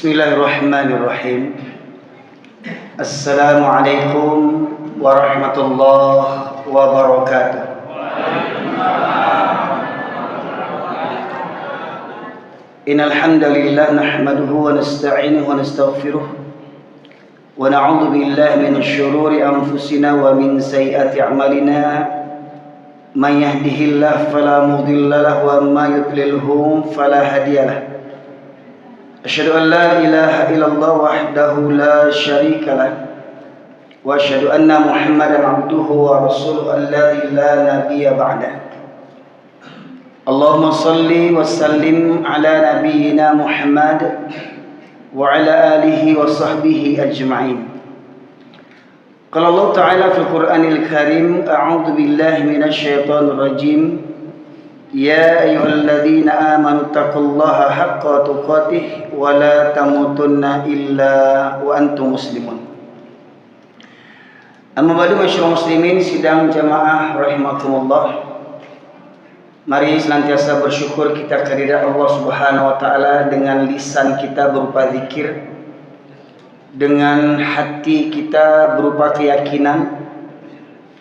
Bismillahirrahmanirrahim. Assalamualaikum warahmatullahi wabarakatuh. Innal hamdalillah nahmaduhu wa nasta'inuhu wa nastaghfiruh wa na'udzu billahi min syururi anfusina wa min sayyiati a'malina. Man yahdihillahu fala mudilla lahu wa may yudlilhu fala hadiyalah. Asyhadu an la ilaha illallah wahdahu la syarika lah wa asyhadu anna Muhammadan abduhu wa rasuluhu alladzi la nabiyya ba'dah. Allahumma salli wa sallim ala nabiyyina Muhammad wa ala alihi wa sahbihi ajma'in. Qala Allah Ta'ala fil Qur'anil Karim, a'udzu billahi minasy syaithanir rajim. Ya ayyuhalladzina amanu taqullaha haqqa tuqatih wa la tamutunna illa wa antum muslimun. Amma ba'du, masyaallah muslimin sidang jamaah rahimakumullah. Mari senantiasa bersyukur kita kehadirat Allah Subhanahu wa taala dengan lisan kita berupa zikir, dengan hati kita berupa keyakinan,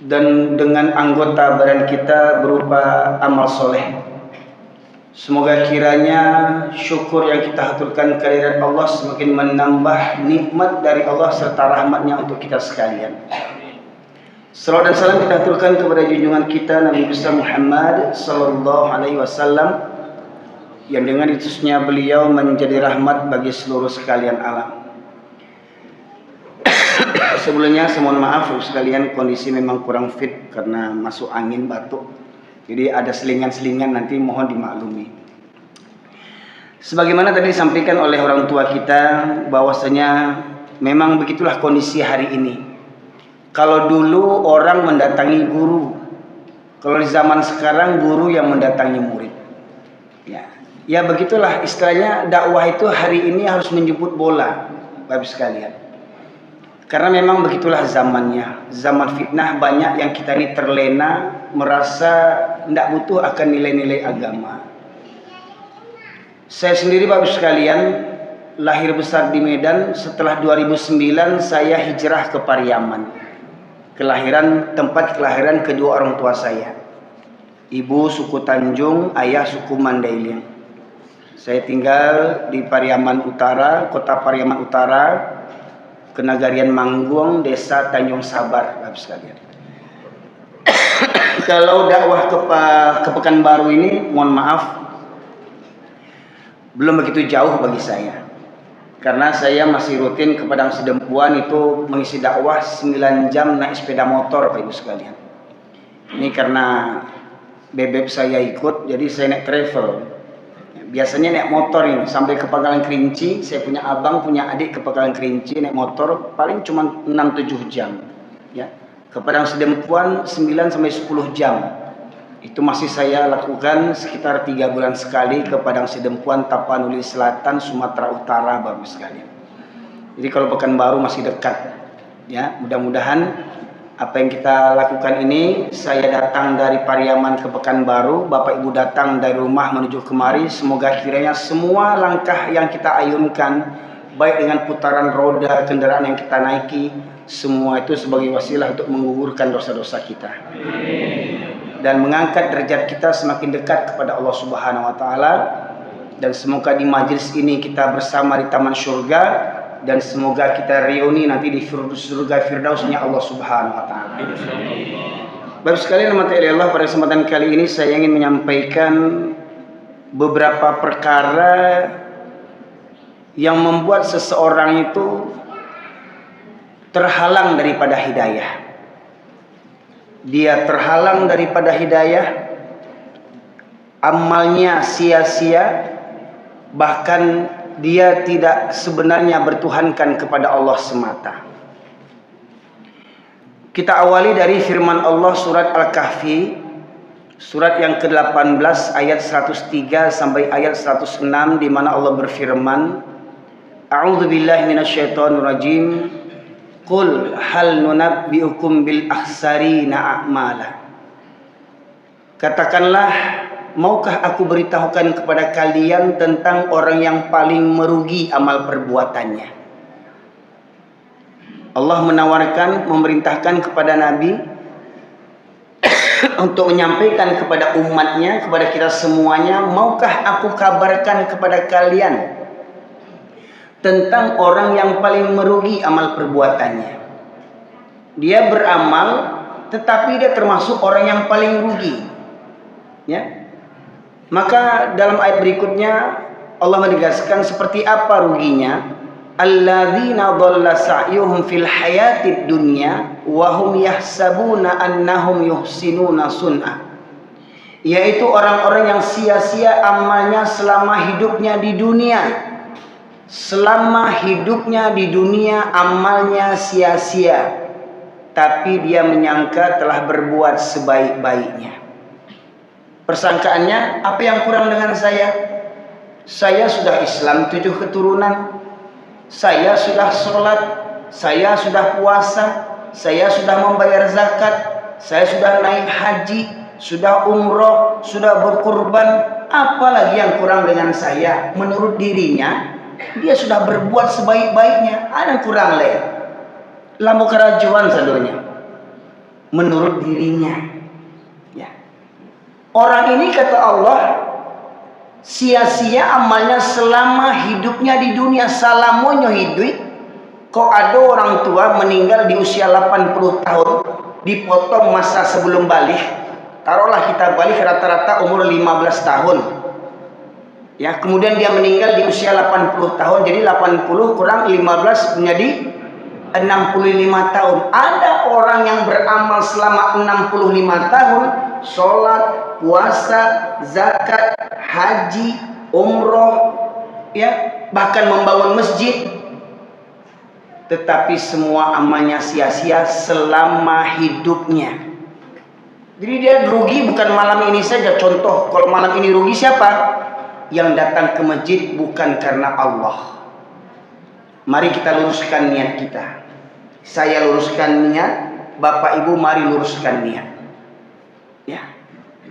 dan dengan anggota badan kita berupa amal soleh. Semoga kiranya syukur yang kita haturkan kehadirat Allah semakin menambah nikmat dari Allah serta rahmatnya untuk kita sekalian. Salawat dan salam kita haturkan kepada junjungan kita Nabi besar Muhammad sallallahu alaihi wasallam, yang dengan diutusnya beliau menjadi rahmat bagi seluruh sekalian alam. Sebelumnya saya mohon maaf sekalian, kondisi memang kurang fit karena masuk angin batuk. Jadi ada selingan-selingan, nanti mohon dimaklumi. Sebagaimana tadi disampaikan oleh orang tua kita bahwasanya memang begitulah kondisi hari ini. Kalau dulu orang mendatangi guru, kalau di zaman sekarang guru yang mendatangi murid. Ya begitulah istilahnya, dakwah itu hari ini harus menjemput bola, Bapak sekalian. Karena memang begitulah zamannya, zaman fitnah. Banyak yang kita ini terlena, merasa tidak butuh akan nilai-nilai agama. Saya sendiri Bapak sekalian lahir besar di Medan. Setelah 2009 saya hijrah ke Pariaman, tempat kelahiran kedua orang tua saya. Ibu suku Tanjung, ayah suku Mandailing. Saya tinggal di Pariaman Utara, kota Pariaman Utara, Kenagarian Manggung, desa Tanjung Sabar, Bapak sekalian. Kalau dakwah ke Pekanbaru ini, mohon maaf, belum begitu jauh bagi saya. Karena saya masih rutin ke Padang Sidempuan itu mengisi dakwah 9 jam naik sepeda motor, Bapak Ibu sekalian. Ini karena bebek saya ikut, jadi saya naik travel. Biasanya naik motor ini sampai ke Pangkalan Kerinci. Saya punya abang, punya adik ke Pangkalan Kerinci naik motor paling cuma 6-7 jam. Ya. Ke Padang Sidempuan 9 sampai 10 jam. Itu masih saya lakukan sekitar 3 bulan sekali ke Padang Sidempuan, Tapanuli Selatan, Sumatera Utara, Bapak sekalian. Jadi kalau Pekanbaru masih dekat. Ya, mudah-mudahan apa yang kita lakukan ini, saya datang dari Pariaman ke Pekanbaru, Bapak Ibu datang dari rumah menuju kemari, semoga kiranya semua langkah yang kita ayunkan, baik dengan putaran roda kendaraan yang kita naiki, semua itu sebagai wasilah untuk menggugurkan dosa-dosa kita. Dan mengangkat derajat kita semakin dekat kepada Allah Subhanahu wa taala. Dan semoga di majelis ini kita bersama di taman surga, dan semoga kita reuni nanti di surga firdausnya Allah Subhanahu wa taala. Bapak sekalian, rahmati Allah, pada kesempatan kali ini saya ingin menyampaikan beberapa perkara yang membuat seseorang itu terhalang daripada hidayah. Dia terhalang daripada hidayah, amalnya sia-sia, bahkan dia tidak sebenarnya bertuhankan kepada Allah semata. Kita awali dari firman Allah surat Al-Kahfi, surat yang ke-18 ayat 103 sampai ayat 106, di mana Allah berfirman, A'udzu billahi minasyaitonir rajim. Qul hal nunabbiukum bil akhsarina a'mala. Katakanlah, maukah aku beritahukan kepada kalian tentang orang yang paling merugi amal perbuatannya? Allah menawarkan, memerintahkan kepada Nabi untuk menyampaikan kepada umatnya, kepada kita semuanya, maukah aku kabarkan kepada kalian tentang orang yang paling merugi amal perbuatannya? Dia beramal, tetapi dia termasuk orang yang paling rugi. Ya. Maka dalam ayat berikutnya Allah menegaskan seperti apa ruginya. Alladzina dhalla sa'yuhum fil hayatid dunya wa hum yahsabuna annahum yuhsinuna sun'a. Yaitu orang-orang yang sia-sia amalnya selama hidupnya di dunia. Selama hidupnya di dunia amalnya sia-sia, tapi dia menyangka telah berbuat sebaik-baiknya. Persangkaannya, apa yang kurang dengan saya? Saya sudah Islam 7 keturunan, saya sudah sholat, saya sudah puasa, saya sudah membayar zakat, saya sudah naik haji, sudah umroh, sudah berkurban. Apalagi yang kurang dengan saya? Menurut dirinya, dia sudah berbuat sebaik-baiknya. Ada yang kurang leh. Lamu kerajuan sadonya. Menurut dirinya. Ya. Orang ini kata Allah, sia-sia amalnya selama hidupnya di dunia. Salamonyo hidup. Kok ada orang tua meninggal di usia 80 tahun, dipotong masa sebelum balik. Taruhlah kita balik rata-rata umur 15 tahun. Ya, kemudian dia meninggal di usia 80 tahun. Jadi 80 kurang 15 menjadi 65 tahun. Ada orang yang beramal selama 65 tahun, sholat, puasa, zakat, haji, umroh, ya, bahkan membangun masjid, tetapi semua amalnya sia-sia selama hidupnya. Jadi dia rugi bukan malam ini saja. Contoh, kalau malam ini rugi siapa? Yang datang ke masjid bukan karena Allah. Mari kita luruskan niat kita. Saya luruskan niat, Bapak Ibu mari luruskan niat. Ya.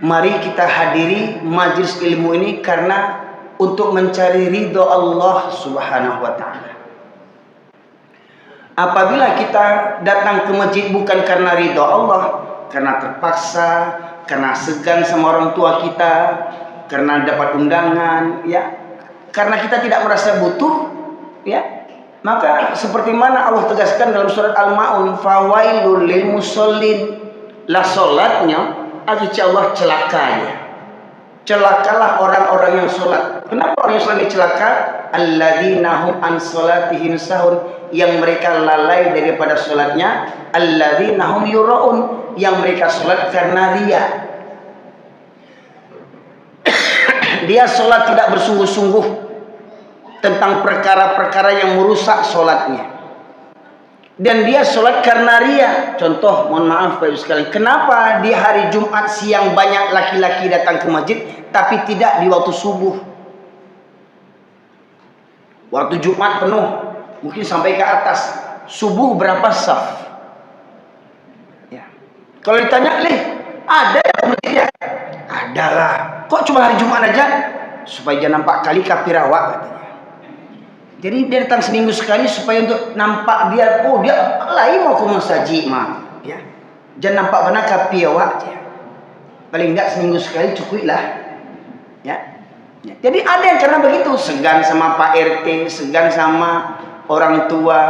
Mari kita hadiri majelis ilmu ini karena untuk mencari ridho Allah Subhanahu wa taala. Apabila kita datang ke masjid bukan karena ridho Allah, karena terpaksa, karena segan sama orang tua kita, karena dapat undangan, ya, karena kita tidak merasa butuh, ya, maka seperti mana Allah tegaskan dalam surat Al-Maun, fawailul lil musallin, lah solatnya, Allah celakanya. Celakalah orang-orang yang sholat. Kenapa orang yang sholat celaka? Alladzina hum an sholatihim sahun, yang mereka lalai daripada sholatnya. Alladzina hum yura'un, yang mereka sholat karena ria. Dia sholat tidak bersungguh-sungguh tentang perkara-perkara yang merusak sholatnya. Dan dia sholat karena ria. Contoh, mohon maaf Bapak Ibu sekalian, kenapa di hari Jumat siang banyak laki-laki datang ke masjid, tapi tidak di waktu subuh? Waktu Jumat penuh, mungkin sampai ke atas. Subuh berapa saf? Ya. Kalau ditanya, ada ya masjidnya? Ada lah. Kok cuma hari Jumat aja? Supaya jangan nampak kali kapirawak katanya. Jadi dia datang seminggu sekali supaya untuk nampak dia, oh dia lain mau ke masjid mah, ya. Jangan nampak benar kapirawak aja. Paling enggak seminggu sekali cukup lah, ya. Jadi ada yang karena begitu, segan sama Pak RT, segan sama orang tua,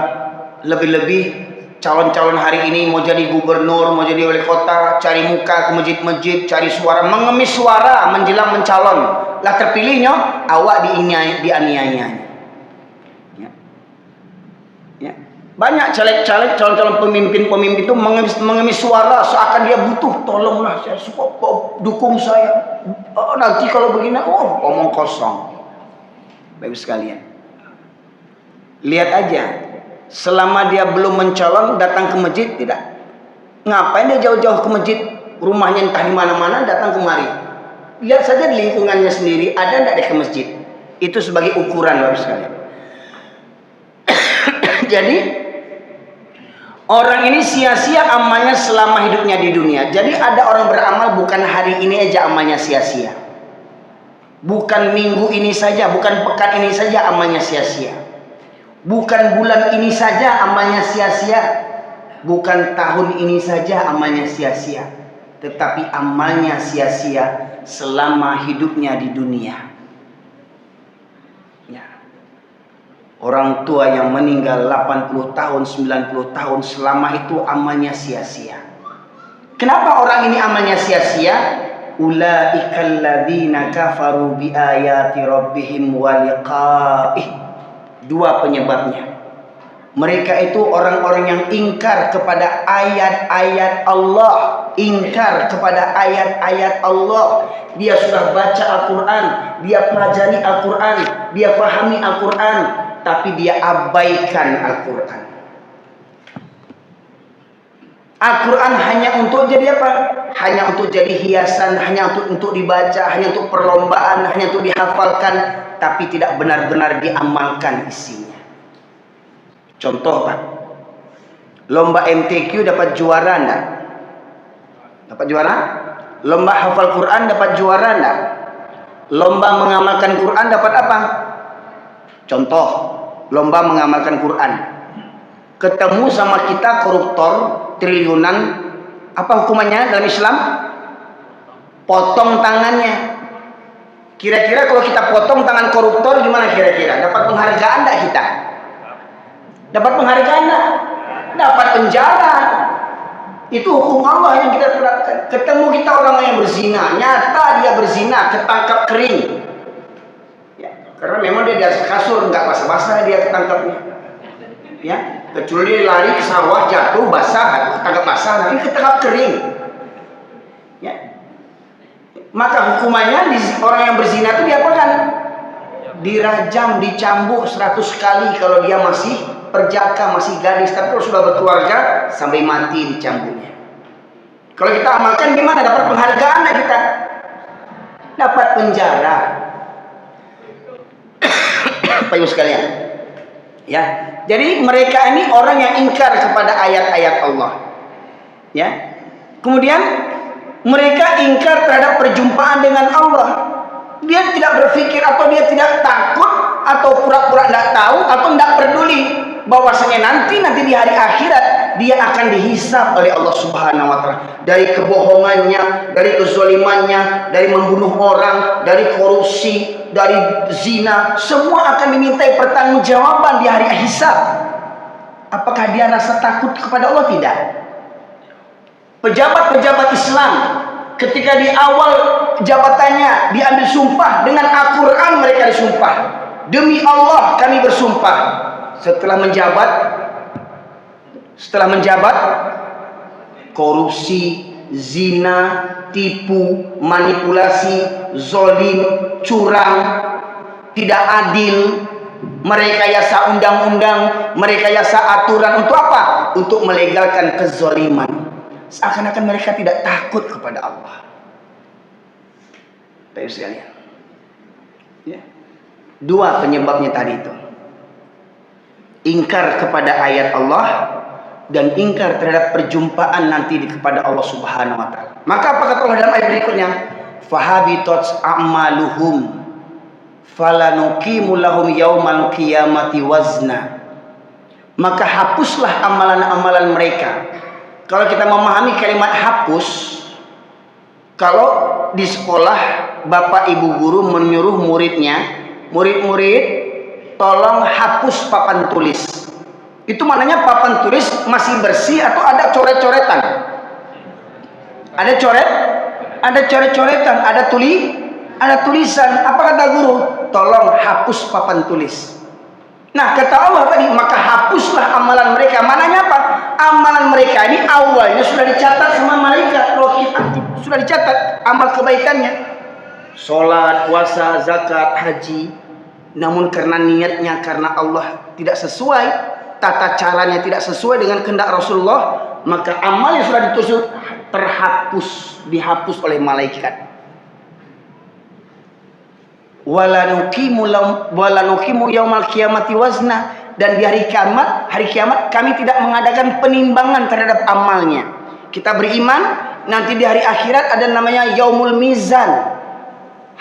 lebih-lebih calon-calon hari ini mau jadi gubernur, mau jadi wali kota, cari muka ke masjid-masjid, cari suara, mengemis suara menjelang mencalon. Lah terpilihnya awak dianiaya. Ya. Ya. Banyak caleg-caleg, calon-calon pemimpin-pemimpin itu mengemis suara seakan dia butuh, tolonglah saya, dukung saya. Oh, nanti kalau begini, omong kosong. Baik sekalian. Lihat aja. Selama dia belum mencalon datang ke masjid, tidak. Ngapain dia jauh-jauh ke masjid? Rumahnya entah di mana-mana, datang kemari. Lihat saja di lingkungannya sendiri, ada tidak dia ke masjid? Itu sebagai ukuran Bapak sekalian. Jadi orang ini sia-sia amalnya selama hidupnya di dunia. Jadi ada orang beramal bukan hari ini aja amalnya sia-sia. Bukan minggu ini saja, bukan pekan ini saja amalnya sia-sia. Bukan bulan ini saja amalnya sia-sia. Bukan tahun ini saja amalnya sia-sia. Tetapi amalnya sia-sia selama hidupnya di dunia. Ya. Orang tua yang meninggal 80 tahun, 90 tahun, selama itu amalnya sia-sia. Kenapa orang ini amalnya sia-sia? Ulaikal ladzina kafaru bi ayati rabbihim wa liqa'ih. Dua penyebabnya. Mereka itu orang-orang yang ingkar kepada ayat-ayat Allah, ingkar kepada ayat-ayat Allah. Dia sudah baca Al-Qur'an, dia pelajari Al-Qur'an, dia pahami Al-Qur'an, tapi dia abaikan Al-Qur'an. Al-Quran hanya untuk jadi apa? Hanya untuk jadi hiasan, hanya untuk dibaca, hanya untuk perlombaan, hanya untuk dihafalkan, tapi tidak benar-benar diamalkan isinya. Contoh Pak, lomba MTQ dapat juara enggak? Dapat juara? Lomba hafal Quran dapat juara enggak? Lomba mengamalkan Quran dapat apa? Contoh, lomba mengamalkan Quran. Ketemu sama kita koruptor triliunan, apa hukumannya dalam Islam? Potong tangannya. Kira-kira kalau kita potong tangan koruptor gimana kira-kira? Dapat penghargaan enggak kita? Dapat penghargaan enggak? Dapat penjara. Itu hukum Allah yang kita terapkan. Ketemu kita orang yang berzina, nyata dia berzina, ketangkap kering. Ya, karena memang dia di atas kasur, enggak basah-basah dia ketangkapnya. Ya, kecuali lari ke sawah jatuh basah, ketangkap basah, nanti ketangkap kering. Ya. Maka hukumannya orang yang berzina itu diapakan? Dirajam, dicambuk 100 kali kalau dia masih perjaka, masih gadis. Tapi kalau sudah berkeluarga sampai mati dicambuknya. Kalau kita amalkan gimana? Dapat penghargaan enggak kita? Dapat penjara. Bapak Ibu sekalian. Ya, jadi mereka ini orang yang ingkar kepada ayat-ayat Allah. Ya, kemudian mereka ingkar terhadap perjumpaan dengan Allah. Dia tidak berpikir atau dia tidak takut atau pura-pura tidak tahu atau tidak peduli bahwasanya nanti di hari akhirat dia akan dihisab oleh Allah Subhanahu wa taala dari kebohongannya, dari kezalimannya, dari membunuh orang, dari korupsi, dari zina, semua akan dimintai pertanggungjawaban di hari hisab. Apakah dia rasa takut kepada Allah? Tidak. Pejabat-pejabat Islam ketika di awal jabatannya diambil sumpah dengan Al-Quran, mereka disumpah, demi Allah kami bersumpah. Setelah menjabat korupsi, zina, tipu, manipulasi, zolim, curang, tidak adil, merekayasa undang-undang, merekayasa aturan. Untuk apa? Untuk melegalkan kezaliman. Seakan-akan mereka tidak takut kepada Allah. Baik sekalian. Ya. Dua penyebabnya tadi itu. Ingkar kepada ayat Allah dan ingkar terhadap perjumpaan nanti kepada Allah Subhanahu wa taala. Maka apa kata Allah dalam ayat berikutnya? Fahabitat a'maluhum falanuqimu lahum yaumal qiyamati wazna. Maka hapuslah amalan-amalan mereka. Kalau kita memahami kalimat hapus, kalau di sekolah bapak ibu guru menyuruh muridnya, murid-murid tolong hapus papan tulis. Itu maknanya papan tulis masih bersih atau ada coret-coretan? Ada coret, ada coret-coretan, ada tulisan. Apa kata guru? Tolong hapus papan tulis. Nah, kata Allah tadi, maka hapuslah amalan mereka. Maknanya apa? Amalan mereka ini awalnya sudah dicatat sama malaikat. Sudah dicatat amal kebaikannya. Sholat, puasa, zakat, haji. Namun karena niatnya karena Allah tidak sesuai, tata caranya tidak sesuai dengan kehendak Rasulullah, maka amal yang sudah ditulis dihapus oleh malaikat. Walanuqimu yaumal qiyamati wazna, dan di hari kiamat kami tidak mengadakan penimbangan terhadap amalnya. Kita beriman nanti di hari akhirat ada namanya yaumul mizan,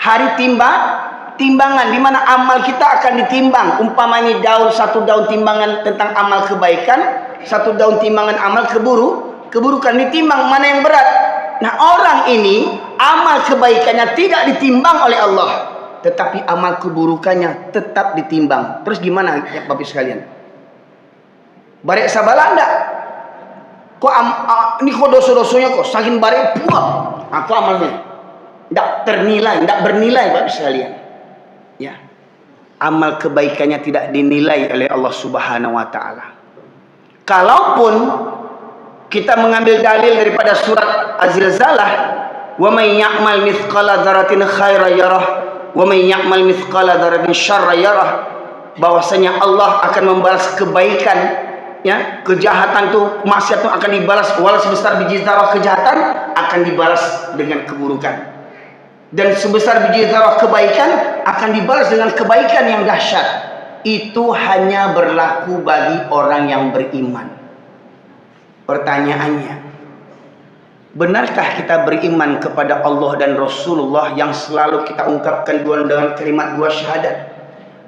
hari timbangan, di mana amal kita akan ditimbang. Umpamanya satu daun timbangan tentang amal kebaikan, satu daun timbangan amal keburukan, ditimbang mana yang berat. Nah, orang ini amal kebaikannya tidak ditimbang oleh Allah, tetapi amal keburukannya tetap ditimbang. Terus gimana ya Bapak sekalian? Barek sabala enggak? Kok ini kok dosa-dosanya kok saking barek buah. Aku amalnya enggak bernilai Bapak sekalian. Ya. Amal kebaikannya tidak dinilai oleh Allah Subhanahu wa taala. Kalaupun kita mengambil dalil daripada surat Az-Zilzalah, wa may ya'mal mithqala dzarratin khairan yarah wa may ya'mal mithqala dzarratin syarran yarah, bahwasanya Allah akan membalas kebaikan, ya, kejahatan tuh, maksiat tuh akan dibalas walau sebesar biji zarah kejahatan akan dibalas dengan keburukan, dan sebesar biji zarah kebaikan akan dibalas dengan kebaikan yang dahsyat. Itu hanya berlaku bagi orang yang beriman. Pertanyaannya, benarkah kita beriman kepada Allah dan Rasulullah yang selalu kita ungkapkan dengan kalimat dua syahadat?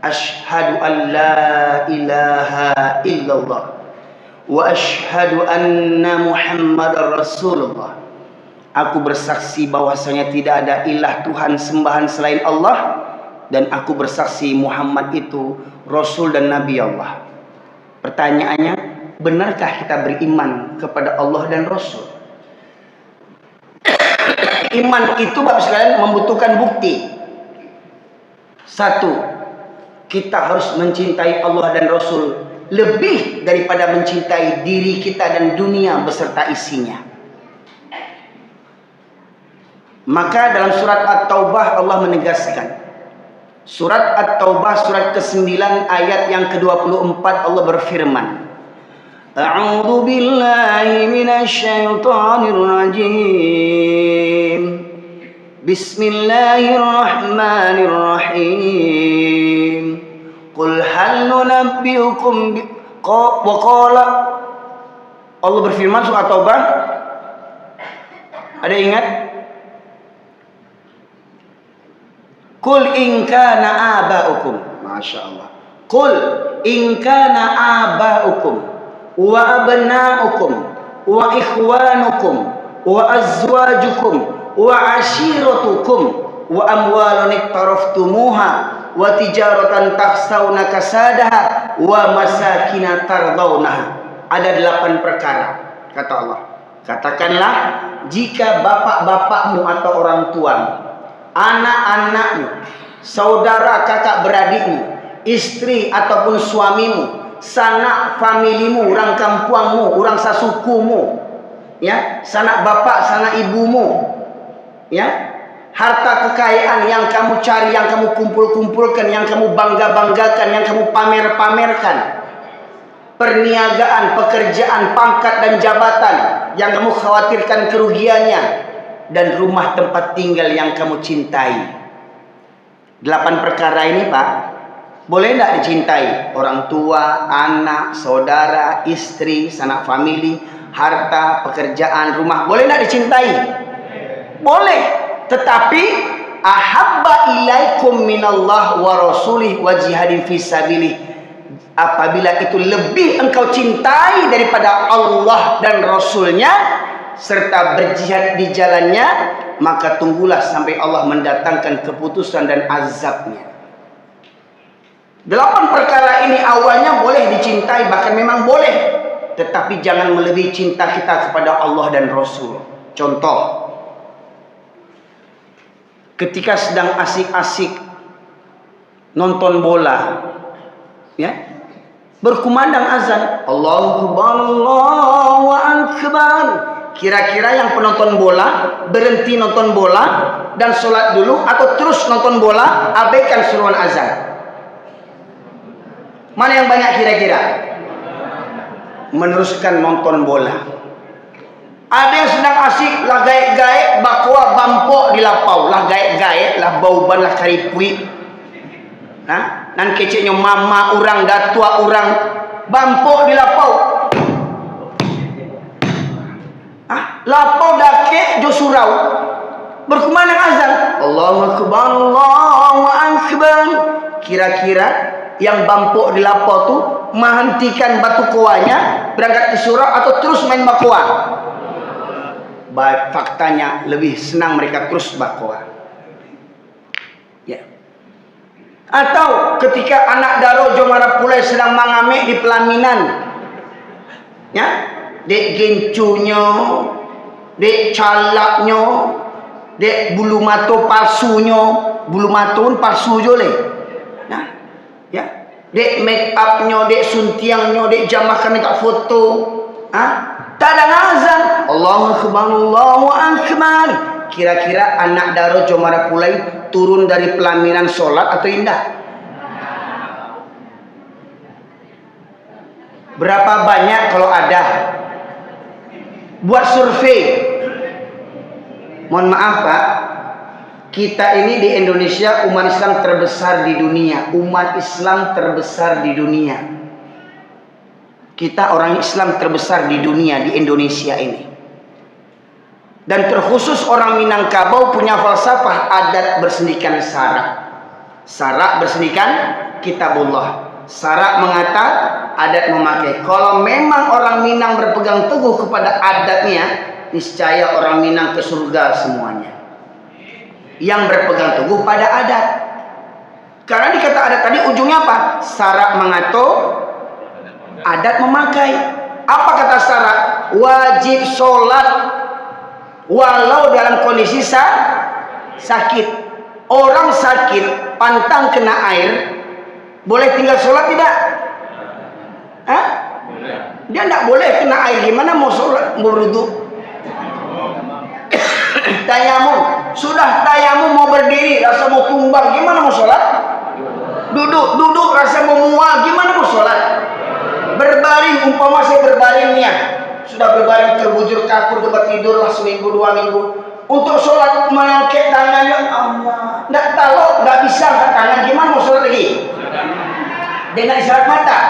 Asyhadu an la ilaha illallah wa asyhadu anna Muhammadar Rasulullah. Aku bersaksi bahwasanya tidak ada ilah Tuhan sembahan selain Allah, dan aku bersaksi Muhammad itu Rasul dan Nabi Allah. Pertanyaannya, benarkah kita beriman kepada Allah dan Rasul? Iman itu Bapak sekalian membutuhkan bukti. Satu, kita harus mencintai Allah dan Rasul lebih daripada mencintai diri kita dan dunia beserta isinya. Maka dalam surat At-Taubah Allah menegaskan, surat At-Taubah surat ke-9 ayat yang ke-24 Allah berfirman, A'udzu billahi minasy syaithanir rajim. Bismillahirrahmanirrahim. Qul hal nunabbiukum wa qala. Allah berfirman surat Taubah. Ada ingat? Qul in kana aba'ukum. Masya Allah. Qul in kana aba'ukum wa abna'ukum wa ikhwanukum wa azwajukum wa ashiratukum wa amwalun iqtaraftumuha wa tijaratan takhshawna kasadaha wa masakina tardawnaha. Ada 8 perkara kata Allah. Katakanlah, jika bapak-bapakmu atau orang tuamu, anak-anakmu, saudara kakak beradikmu, istri ataupun suamimu, sanak familimu, orang kampuangmu, orang sasukumu, ya, sanak bapak, sanak ibumu, ya, harta kekayaan yang kamu cari, yang kamu kumpul-kumpulkan, yang kamu bangga-banggakan, yang kamu pamer-pamerkan, perniagaan, pekerjaan, pangkat dan jabatan yang kamu khawatirkan kerugiannya, dan rumah tempat tinggal yang kamu cintai. 8 perkara ini Pak, boleh tidak dicintai? Orang tua, anak, saudara, istri, sanak famili, harta, pekerjaan, rumah, boleh tidak dicintai? Boleh. Tetapi ahabba ilaikum minallah wa rasulih wa jihadin fisabilih, apabila itu lebih engkau cintai daripada Allah dan Rasulnya serta berjihad di jalannya, maka tunggulah sampai Allah mendatangkan keputusan dan azabnya. 8 perkara ini awalnya boleh dicintai, bahkan memang boleh, tetapi jangan melebihi cinta kita kepada Allah dan Rasul. Contoh, ketika sedang asik-asik nonton bola, ya, berkumandang azan, Allahu Akbar, Allahu Akbar. Kira-kira yang penonton bola berhenti nonton bola dan sholat dulu, atau terus nonton bola abaikan seruan azan? Mana yang banyak kira-kira? Meneruskan nonton bola. Ada yang sedang asik lah gaek-gaek bakwa bampok di lapau, lah gaek-gaek lah bauban lah karipui. Nah, nan keceknya mama orang, datua orang bampok di lapau. Lapau dake jo surau. berkumandang azan, Allahu Akbar, Allahu Akbar. Kira-kira yang bampuk di lapo tu menghentikan batu koanya berangkat ke surau atau terus main bakoa? Baik, faktanya lebih senang mereka terus bakoa. Ya. Atau ketika anak daro Jomara Pulai sedang mengamek di pelaminan, ya, dek gencunya, dek calaknya, dek bulu mato palsunya, bulu matun palsu jole. Nah, ya, dek make upnya, dek suntiangnya, dek jamah kami tak foto, tak ada azan, Allahu Akbar, Allahu Akbar. Kira-kira anak daro Jomara Pulai turun dari pelaminan sholat atau indah? Berapa banyak kalau ada? Buat survei. Mohon maaf Pak, kita ini di Indonesia umat Islam terbesar di dunia. Umat Islam terbesar di dunia. Kita orang Islam terbesar di dunia, di Indonesia ini. Dan terkhusus orang Minangkabau punya falsafah adat bersendikan sarak. Sarak bersendikan kitabullah. Sarak mengata, adat memakai. Kalau memang orang Minang berpegang teguh kepada adatnya, niscaya orang Minang ke surga semuanya. Yang berpegang teguh pada adat. Karena dikata adat tadi ujungnya apa? Sarak mengato, adat memakai. Apa kata sarak? Wajib sholat walau dalam kondisi sakit. Orang sakit pantang kena air, boleh tinggal sholat tidak? Dia tidak boleh kena air. Gimana mau sholat, mau berwudu? Tayamum, sudah tayamum mau berdiri rasa mau tumbang, gimana mau sholat? Duduk rasa mau mual, gimana mau sholat? Berbaring, umpama saya berbaringnya, sudah berbaring terbujur kapur tempat tidur lah seminggu 2 minggu. Untuk sholat mengangkat tangannya, Allah, tidak tahu, tidak bisa angkat tangan, gimana mau sholat lagi? Dengan isyarat mata,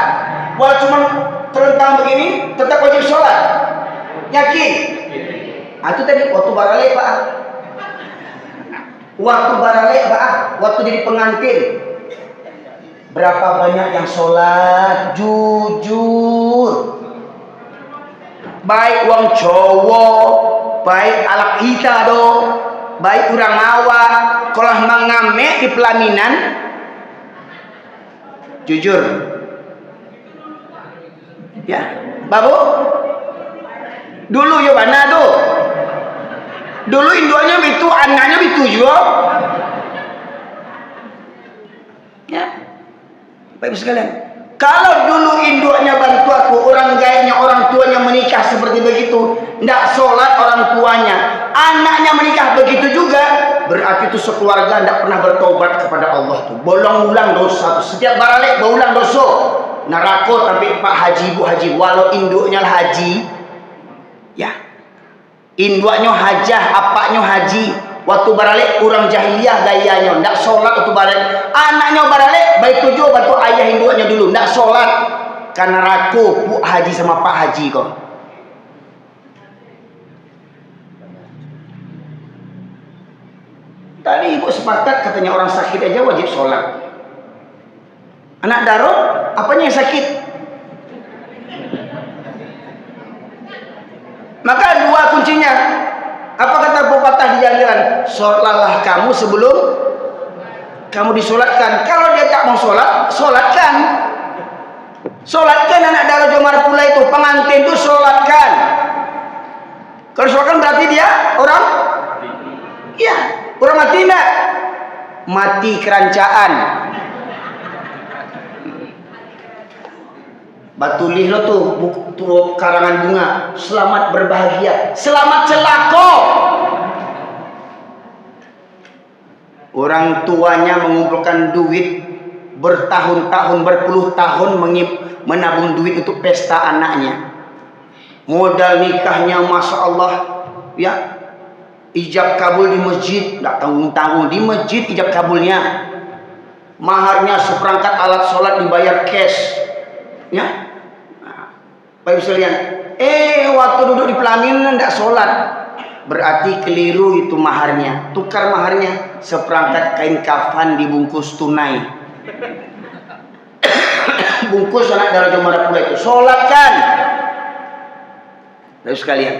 walau cuma terentang begini, tetap wajib sholat. Yakin? Itu tadi waktu barale Pak. Waktu barale Pak, waktu jadi pengantin. Berapa banyak yang sholat jujur? Baik wong Jawa, baik alak kita do, baik orang awak, kalau mengamek di pelaminan, jujur, ya, babu, dulu ya mana do, dulu induannya itu, anaknya itu juga, ya, baik sekalian. Kalau dulu induknya bantu aku, orang gaibnya, orang tuanya menikah seperti begitu, tidak sholat orang tuanya, anaknya menikah begitu juga, berarti itu sekeluarga tidak pernah bertobat kepada Allah tuh. Bolong-ulang dosa tuh. Setiap baralik berulang dosa. Neraka tapi Pak Haji, Bu Haji, walau induknya haji, ya, induknya hajah, apaknya haji. Waktu baralik orang jahiliyah gayanya, tidak sholat waktu baralik. Anaknya baralik, baik tujuh bantu ayah induknya dulu, tidak sholat. Karena raku Bu Haji sama Pak Haji kok. Tadi ibu sepakat katanya orang sakit aja wajib sholat. Anak daro, apanya yang sakit? Maka dua kuncinya. Apa kata pepatah di jalan? Sholatlah kamu sebelum kamu disolatkan. Kalau dia tak mau sholat, sholatkan. Sholatkan anak daro Jomara Pulai itu, pengantin itu sholatkan. Kalau sholatkan berarti dia orang, iya, orang mati enggak? Mati kerancaan. Batulih lo tuh karangan bunga, selamat berbahagia, selamat celaka. Orang tuanya mengumpulkan duit bertahun-tahun, berpuluh tahun menabung duit untuk pesta anaknya. Modal nikahnya Masya Allah, ya, ijab kabul di masjid, tidak tanggung-tanggung di masjid ijab kabulnya. Maharnya seperangkat alat sholat dibayar cash, ya. Baik sekalian, waktu duduk di pelaminan tidak sholat, berarti keliru itu maharnya. Tukar maharnya, seperangkat kain kafan dibungkus tunai. Bungkus anak Dara Jomara pula itu, sholatkan. Lalu sekalian,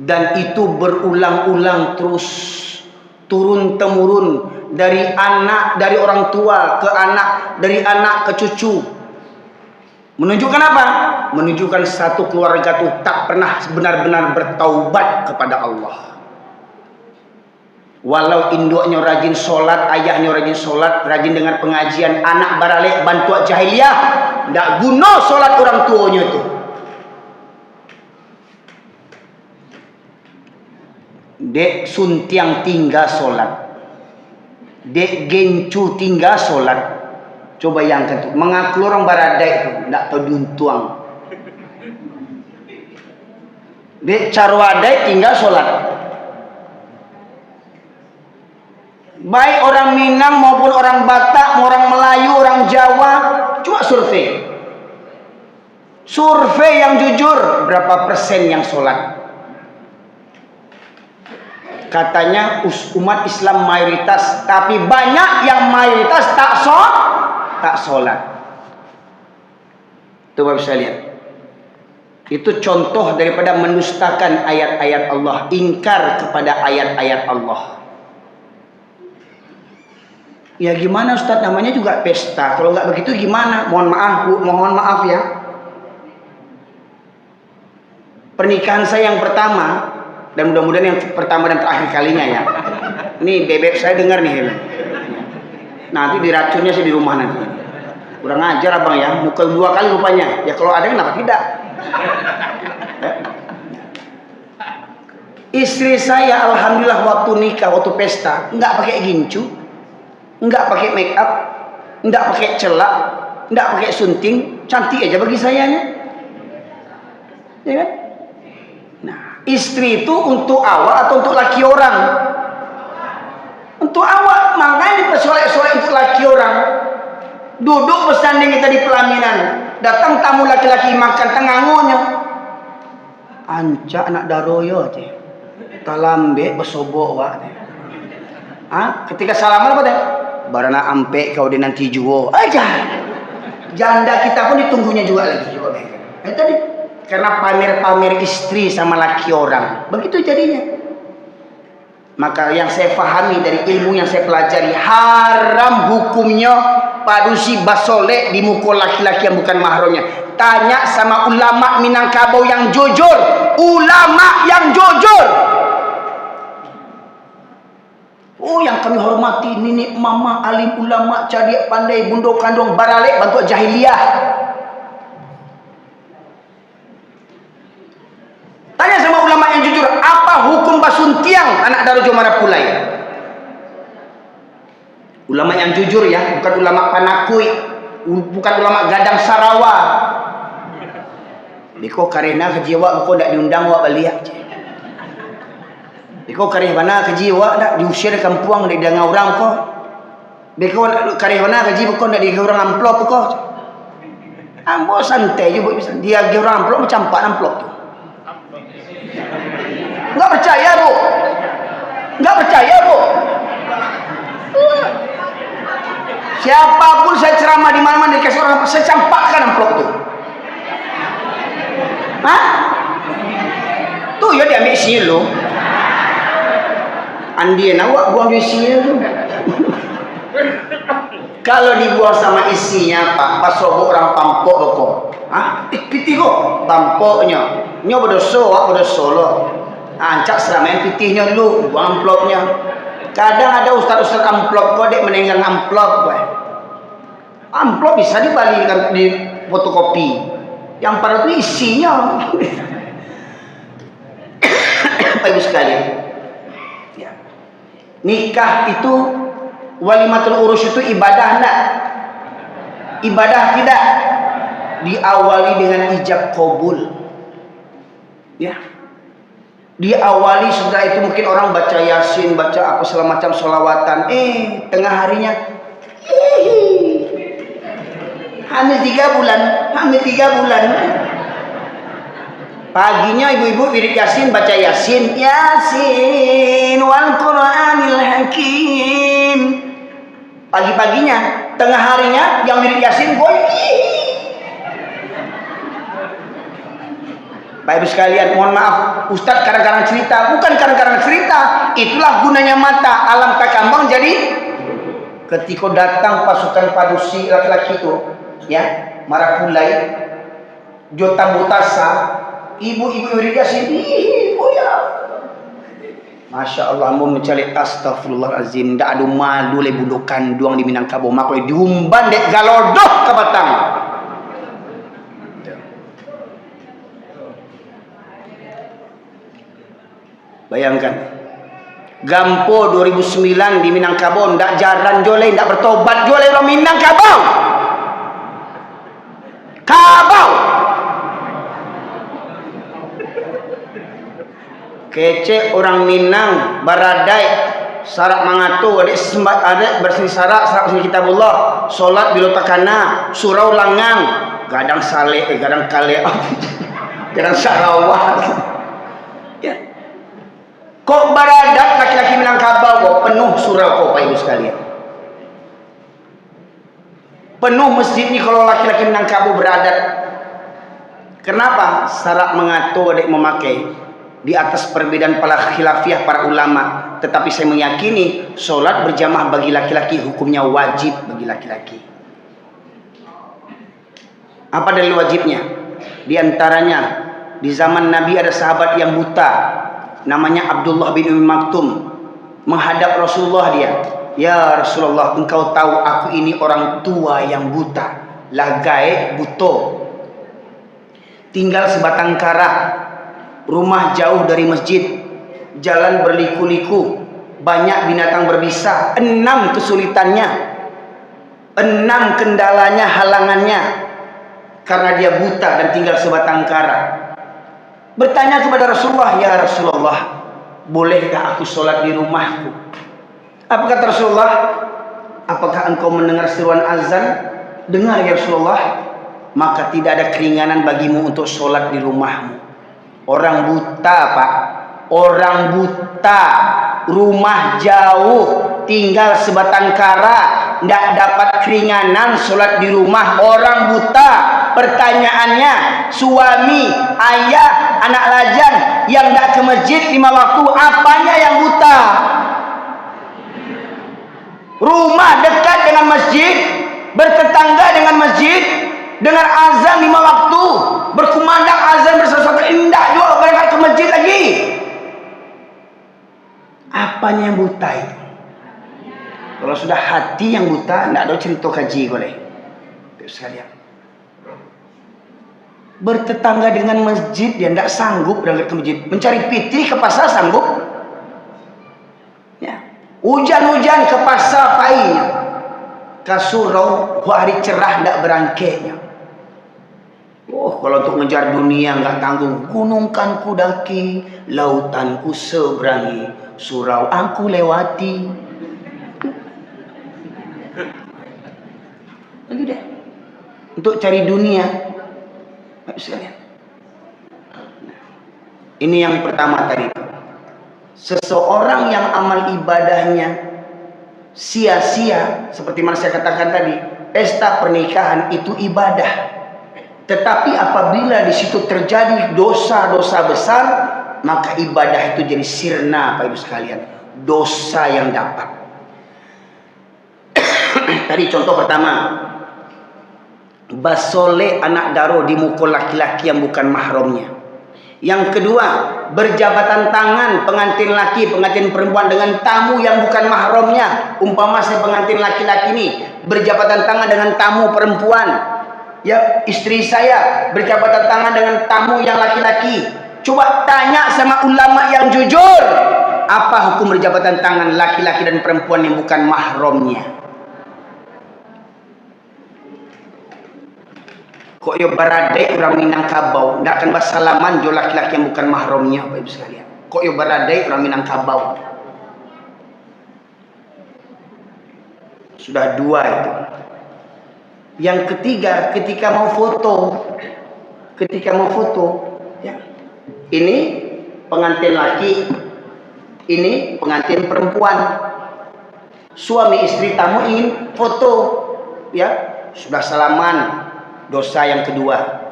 dan itu berulang-ulang terus, turun temurun dari anak, dari orang tua ke anak, dari anak ke cucu. Menunjukkan apa? Menunjukkan satu keluarga itu tak pernah benar-benar bertaubat kepada Allah. Walau induknya rajin sholat, ayahnya rajin sholat, rajin dengar pengajian, anak baralik bantuan jahiliyah, tidak guna sholat orang tuanya itu. Dek suntiang tinggal sholat, dek gencu tinggal sholat. Coba bayangkan tuh, mengaku orang baradai itu tidak tahu diuntuang. Dek carwadai tinggal sholat. Baik orang Minang maupun orang Batak, orang Melayu, orang Jawa, coba survei. Survei yang jujur, berapa persen yang sholat? Katanya umat Islam mayoritas, tapi banyak yang mayoritas tak sholat. Coba bisa lihat. Itu contoh daripada mendustakan ayat-ayat Allah, ingkar kepada ayat-ayat Allah. Ya gimana Ustaz, namanya juga pesta. Kalau nggak begitu gimana? Mohon maaf Bu, mohon maaf ya. Pernikahan saya yang pertama, dan mudah-mudahan yang pertama dan terakhir kalinya ya. Ini bebek saya dengar nih. Nanti diracunnya saya di rumah nanti. Kurang ajar abang ya, mukul 2 kali rupanya. Ya kalau ada kenapa tidak? Istri saya alhamdulillah waktu nikah, waktu pesta, nggak pakai gincu, nggak pakai make up, nggak pakai celak, nggak pakai sunting, cantik aja bagi saya nya. Ya kan? Nah, istri itu untuk awak atau untuk laki orang? Untuk awak, makanya dipersolek-solek untuk laki orang. Duduk bersanding kita di pelaminan, datang tamu laki-laki makan tengangonya. Anca anak daroyo teh, talambe besobok wak teh. Ketika salaman apa teh? Barana ampe kau di nanti juo aja. Janda kita pun ditunggunya juga lagi juga. Tadi karena pamer-pamer istri sama laki orang, begitu jadinya. Maka yang saya pahami dari ilmu yang saya pelajari, haram hukumnya padusi basolek di muka laki-laki yang bukan mahramnya. Tanya sama ulama Minangkabau yang jujur, ulama yang jujur. Oh, yang kami hormati nenek mama alim ulama cerdik pandai bundo kandung baralik bantu jahiliyah. Tanya sama ulama yang jujur, apa hukum basuntiang anak Dara Jomara Pulai? Ulama yang jujur ya, bukan ulama panakui, bukan ulama gadang Sarawa. Biko karena kejiwa kau tidak diundang wak balik. Biko karena mana kejiwa tidak diusir kampuang dari danga orang kau. Biko karena mana kejiwa kau tidak diurang amplop kau. Ambo santai juga bisa. Dia diurang amplop macam apa amplop tu? Enggak percaya Bu, enggak percaya Bu. Siapapun saya ceramah di mana-mana dikasih orang, saya campakkan amplop tuh. Tuh ya diambil isinya lo. Andien awak buang isinya tuh. Kalau dibuang sama isinya Pak, pas sobo orang pampok kok. Piti kok pampoknya. Nyo berdoso, awak berdoso lo. Ancak selamain pitihnya dulu, buang amplopnya. Kadang ada ustaz-ustaz amplop kok dek menenggang amplop gue. Amplop bisa dibalikan di fotokopi. Yang pada itu isinya. Bapak Ibu sekalian. Ya. Nikah itu walimatul urus itu ibadah enggak? Ibadah tidak. Diawali dengan ijab kabul. Ya. Diawali setelah itu mungkin orang baca yasin, baca apa segala macam sholawatan. Tengah harinya hamil 3 bulan, hamil 3 bulan. Paginya ibu-ibu wirid Yasin, baca Yasin, Yasin wal Qur'anil Hakim. Pagi-paginya, tengah harinya yang wirid Yasin boy. Bapak Ibu sekalian, mohon maaf, Ustadz kadang-kadang cerita, bukan kadang-kadang cerita. Itulah gunanya mata. Alam tak kambang jadi ketika datang pasukan padusi laki-laki itu, ya, Marapulai, Jota Butasa, ibu-ibu wirid Yasin, ibu ya. Masya Allah, mau mencari astagfirullahaladzim. Tak ada malu le budukan duang di Minangkabau. Makanya diumban dek galodoh ke Batang. Bayangkan, Gampo 2009 di Minangkabau, ndak jalan jole, ndak bertobat jole orang Minangkabau. Kabau. Kece orang Minang, Baradai, sarak mangatu, adik bersih sarak bersih kitabullah, solat bila takana, surau langang, gadang sale, gadang kale, gadang sarawat. Ya. Kok baradat laki-laki Minangkabau kok penuh surau kok Pak Ibu sekalian. Penuh masjid ini kalau laki-laki Minangkabau beradat. Kenapa? Sarak mengatur adik memakai di atas perbedaan para khilafiyah para ulama. Tetapi saya meyakini sholat berjamaah bagi laki-laki hukumnya wajib bagi laki-laki. Apa dalil wajibnya? Di antaranya di zaman Nabi ada sahabat yang buta, namanya Abdullah bin Umi Maktum, menghadap Rasulullah dia. Ya Rasulullah, engkau tahu aku ini orang tua yang buta, lagai buto, tinggal sebatang kara, rumah jauh dari masjid, jalan berliku-liku, banyak binatang berbisa, 6 kesulitannya, 6 kendalanya, halangannya, karena dia buta dan tinggal sebatang kara. Bertanya kepada Rasulullah, ya Rasulullah, bolehkah aku sholat di rumahku? Apa kata Rasulullah? Apakah engkau mendengar seruan azan? Dengar ya Rasulullah. Maka tidak ada keringanan bagimu untuk sholat di rumahmu. Orang buta Pak, orang buta, rumah jauh, tinggal sebatang kara, tidak dapat keringanan sholat di rumah. Orang buta. Pertanyaannya, suami, ayah, anak lajang yang tidak ke masjid 5 waktu, apanya yang buta? Rumah dekat dengan masjid, bertetangga dengan masjid, dengar azan 5 waktu, berkumandang azan bersama-sama, indah juga berangkat ke masjid lagi. Apanya yang buta itu? Kalau sudah hati yang buta, tidak ada cerita kaji boleh. Sekalian. Bertetangga dengan masjid, dia tidak sanggup berangkat ke masjid. Mencari pitih ke pasar sanggup. Ya. Hujan-hujan ke pasar painya. Ke surau, hari cerah tidak berangkainya. Oh, kalau untuk ngejar dunia nggak tanggung. Gunung kan ku daki, lautan ku seberangi, surau aku lewati. Lagi deh. Untuk cari dunia. Ini yang pertama tadi. Seseorang yang amal ibadahnya sia-sia, seperti mana saya katakan tadi, pesta pernikahan itu ibadah. Tetapi apabila di situ terjadi dosa-dosa besar, maka ibadah itu jadi sirna, Pak Ibu sekalian. Dosa yang dapat. Tadi contoh pertama, basole anak daro dimukul laki-laki yang bukan mahramnya. Yang kedua, berjabatan tangan pengantin laki, pengantin perempuan dengan tamu yang bukan mahramnya. Umpama saya pengantin laki-laki ini berjabatan tangan dengan tamu perempuan, ya istri saya berjabatan tangan dengan tamu yang laki-laki. Coba tanya sama ulama yang jujur, apa hukum berjabatan tangan laki-laki dan perempuan yang bukan mahramnya? Kok yo baradai orang Minangkabau ndak akan bersalaman jo laki-laki yang bukan mahramnya, Bapak Ibu sekalian. Kok yo baradai orang Minangkabau. Sudah 2 itu. Yang ketiga, ketika mau foto, ya, Ini pengantin laki, ini pengantin perempuan. Suami istri tamu ingin foto, ya sudah salaman, dosa yang kedua.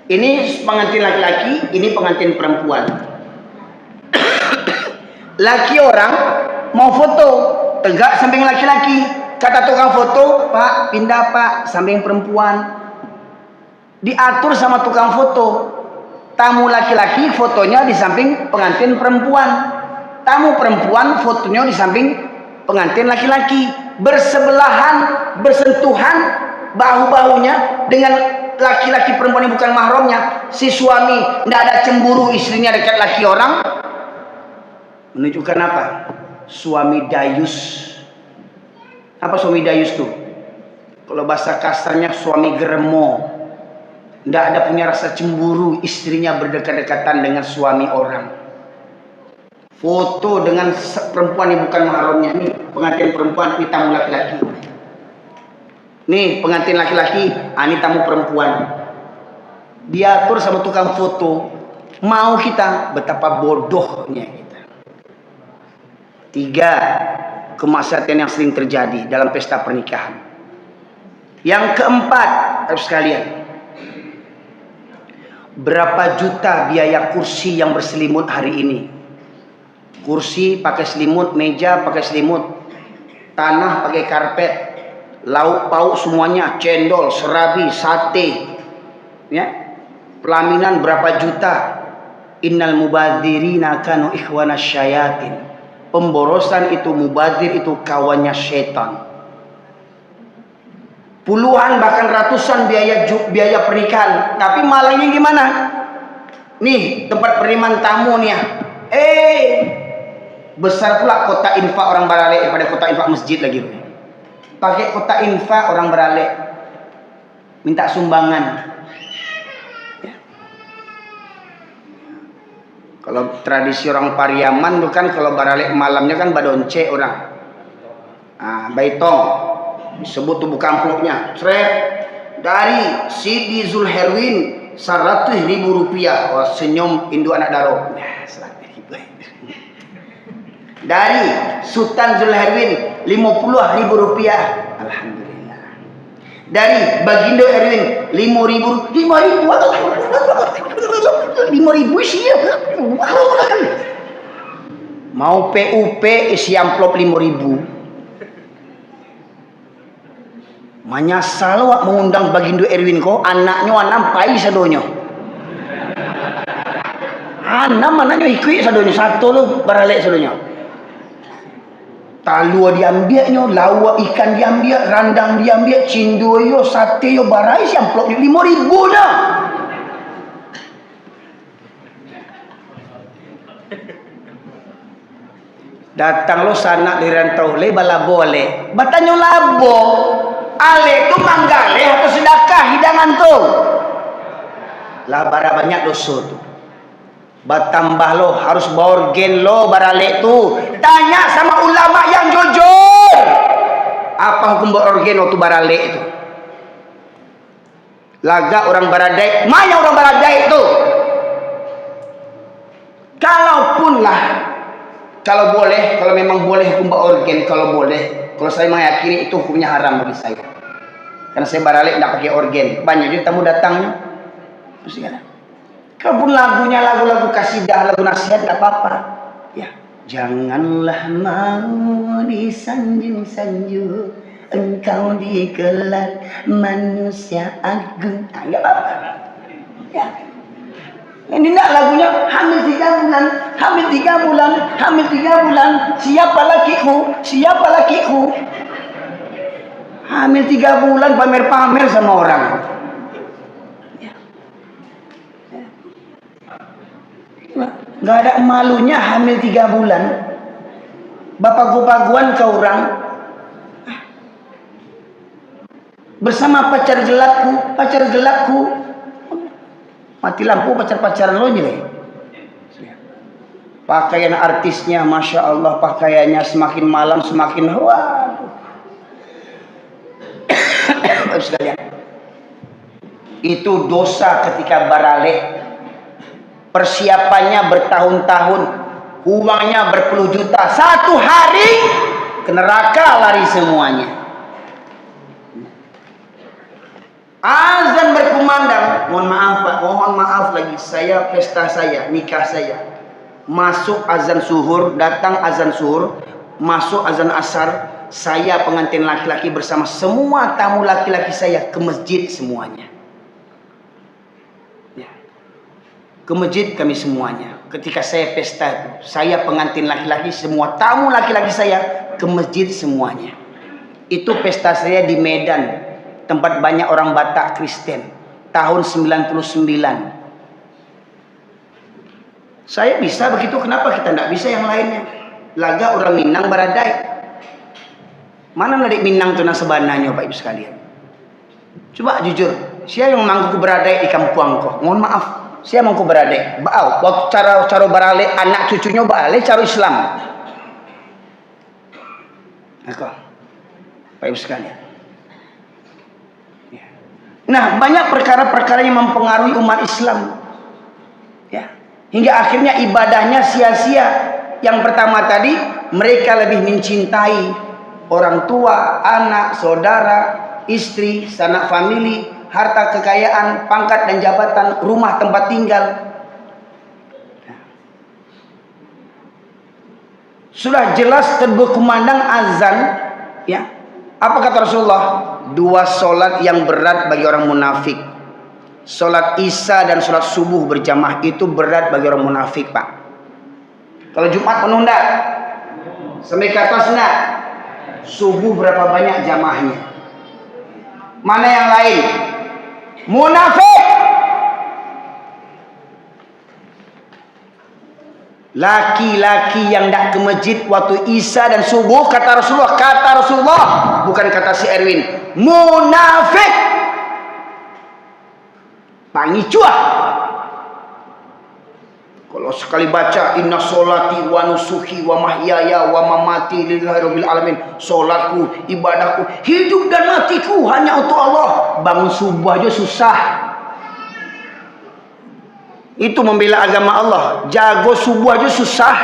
Ini pengantin laki-laki, ini pengantin perempuan. Laki orang mau foto, tegak samping laki-laki. Kata tukang foto, Pak, pindah Pak, samping perempuan. Diatur sama tukang foto. Tamu laki-laki fotonya di samping pengantin perempuan. Tamu perempuan fotonya di samping pengantin laki-laki. Bersebelahan, bersentuhan bahu-bahunya dengan laki-laki perempuan yang bukan mahramnya. Si suami tidak ada cemburu istrinya dekat laki orang. Menunjukkan apa? Suami dayus. Apa suami dayus tuh? Kalau bahasa kasarnya suami geremo. Tidak ada punya rasa cemburu istrinya berdekat-dekatan dengan suami orang. Foto dengan perempuan yang bukan mahramnya. Nih pengantin perempuan, ini tamu laki-laki. Nih pengantin laki-laki, ini tamu perempuan. Diatur sama tukang foto. Mau kita, betapa bodohnya kita. 3 kemaksiatan yang sering terjadi dalam pesta pernikahan. Yang keempat, harus sekalian, berapa juta biaya kursi yang berselimut hari ini? Kursi pakai selimut, meja pakai selimut, tanah pakai karpet, lauk pauk semuanya, cendol, serabi, sate, ya, pelaminan berapa juta. Innal mubadzirina kanu ikhwana syayatin. Pemborosan itu, mubadzir itu kawannya setan. Puluhan bahkan ratusan biaya pernikahan. Tapi malangnya gimana? Nih tempat penerimaan tamu nih ya. Besar pula kota infak orang Baralek daripada kota infak masjid lagi. Pakai kota infak orang Baralek. Minta sumbangan. Ya. Kalau tradisi orang Pariaman tuh kan kalau Baralek malamnya kan badonce orang. Baitong. Disebut tubuh kampungnya. Dari Sidi Zulherwin 100.000 rupiah. Oh, senyum induk anak daro. Nah, 100.000. Dari Sultan Zulherwin 50.000 rupiah. Alhamdulillah. Dari Bagindo Erwin 5.000. 5.000 siap. Mau PUP isi amplop 5.000. Menyesal wak mengundang Bagindo Erwin ko, anaknya anam pai sadonyo. Anam anaknya ikut sadonyo, satu lo Baralek sadonyo. Talua diambilnya, lawa ikan diambil, randang diambil, cindo yo, sate yo, barai si amplop 5.000 dah. Datang lo sana di rantau le bala boleh. Batanyo labo. Ale tu manggale atau sedekah hidangan tu. Lah bara banyak dosa tu. Batambah lo harus borgen lo barale tu. Tanya sama ulama yang jujur. Apa hukum borgen waktu barale itu? Laga orang baradai, mana orang baradai itu? Kalaupun lah, kalau boleh, kalau memang boleh hukum organ, kalau boleh. Kalau saya meyakini itu hukumnya haram bagi saya. Karena saya baralek tidak pakai organ. Banyak juga tamu datangnya. Kalaupun lagunya lagu-lagu kasidah, lagu nasihat, tidak apa-apa. Ya, janganlah mau disanjung-sanjung, engkau dikelar manusia agung. Tidak apa-apa. Ya. Ini tidak lagunya hamil 3 bulan, hamil 3 bulan, hamil 3 bulan. Siapa lakiku? Siapa lakiku? Hamil 3 bulan pamer-pamer sama orang. Nggak ada malunya hamil 3 bulan. Bapak-bapaguan ke orang. Bersama pacar gelapku. Mati lampu pacar-pacaran lo nih. Pakaian artisnya, masya Allah, pakaiannya semakin malam semakin waduh. Sekalian. Itu dosa ketika baralek. persiapannya bertahun-tahun, uangnya berpuluh juta, satu hari ke neraka lari semuanya. Azan berkumandang, mohon maaf Pak, mohon maaf lagi, saya pesta saya, nikah saya, masuk azan zuhur, datang azan zuhur, masuk azan asar, saya pengantin laki-laki bersama semua tamu laki-laki saya ke masjid semuanya. Ya. Ke masjid kami semuanya. Ketika saya pesta itu, saya pengantin laki-laki, semua tamu laki-laki saya ke masjid semuanya. Itu pesta saya di Medan, tempat banyak orang Batak Kristen, tahun 99. Saya bisa begitu, kenapa kita tidak bisa yang lainnya? Laga orang Minang baradai. Mana nadik Minang tu sebenarnya Pak Ibu sekalian? Coba jujur, siapa yang mangku beradai di kampung kau? Mohon maaf, siapa mangku beradai? Bau, waktu cara beralih anak cucunya beralih cara Islam. Aku, Pak Ibu sekalian. Nah, banyak perkara-perkara yang mempengaruhi umat Islam. Ya. Hingga akhirnya ibadahnya sia-sia. Yang pertama tadi, mereka lebih mencintai orang tua, anak, saudara, istri, sanak famili, harta kekayaan, pangkat dan jabatan, rumah tempat tinggal. Sudah jelas berkumandang azan, ya. Apa kata Rasulullah? 2 solat yang berat bagi orang munafik. Solat Isya dan solat subuh berjamaah itu berat bagi orang munafik, Pak. Kalau Jumat menunda, sampai ke atas enggak? Subuh berapa banyak jamaahnya? Mana yang lain? Munafik. Laki-laki yang tidak ke masjid waktu Isya dan subuh, kata Rasulullah, bukan kata si Erwin, munafik. Pangicuah. Kalau sekali baca inna sholati wa nusuki wa mahyaya wa mamati lillahi rabbil alamin, solatku, ibadahku, hidup dan matiku hanya untuk Allah. Bangun subuh aja susah. Itu membela agama Allah. Jago subuh aja susah.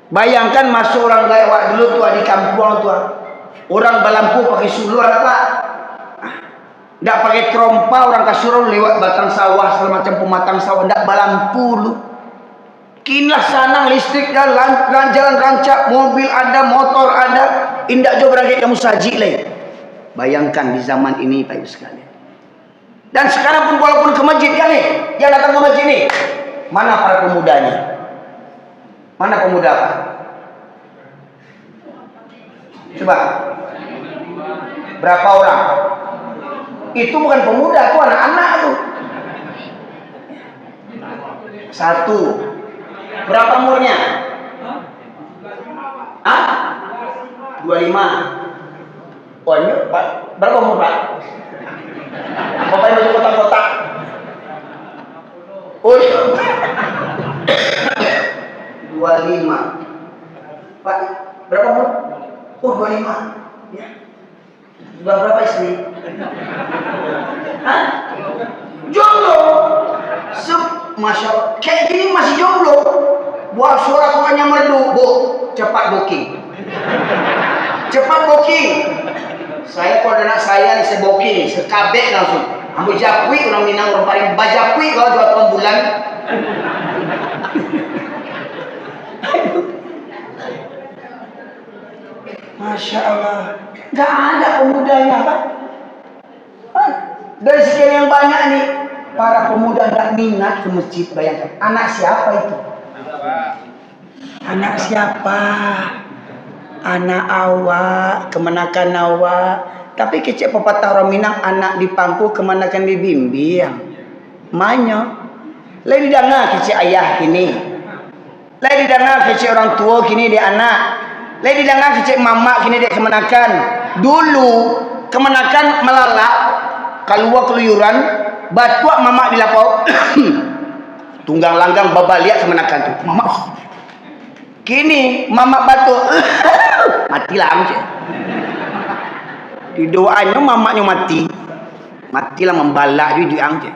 Bayangkan masuk orang lewat dulu tua di kampung tua. Orang balampu pakai sulur apa? Nggak pakai trompa, orang kasuruh lewat batang sawah segala macam pematang sawah, nggak balampu lu. Kinlah sanang listrik dan jalan rancak, mobil ada, motor ada, indak jo berangkat kamu saji leh. Bayangkan di zaman ini Pak Ibu sekalian. Dan sekarang pun walaupun ke masjid kan nih, yang datang ke masjid nih, mana para pemudanya? Mana pemuda Pak? Coba. Berapa orang? Itu bukan pemuda, itu anak-anak tuh. 1. Berapa umurnya? Hah? 25. Oh ini Pak, berapa umur Pak? Bapaknya baju kotak-kotak. Oh iya. 25. Pak, berapa umur? Oh 25. Ya. Sudah berapa istri? Hah? Jomblo. Masya Allah. Kayak gini masih jomblo. Buat suara suaranya merdu. Bu, cepat booking. Cepat booking. Saya kalau anak saya nih, saya booking. Sekabek langsung. Ambil japui, orang Minang, orang paling bajapui kalau jual 8 bulan. Masya Allah. Gak ada pemudanya Pak. Dari sekian yang banyak nih, para pemuda gak minat ke masjid. Bayangkan, anak siapa itu? Anak siapa? Anak awak, kemenakan awak. Tapi kecil pepatah orang Minang, anak di pangku kemenakan di bimbing. Manyo. Lagi dengar kecil ayah kini. Lagi dengar kecil orang tua kini dia anak. Lagi dengar kecil mama kini dia kemenakan. Dulu kemenakan melalak, keluar keluyuran, batuak mama di lapau. Tunggang langgang babaliak kemenakan tu. Mama. Kini mama batu. Matilah aja. Di doanya mamanya mati. Matilah membalak juga diangkat.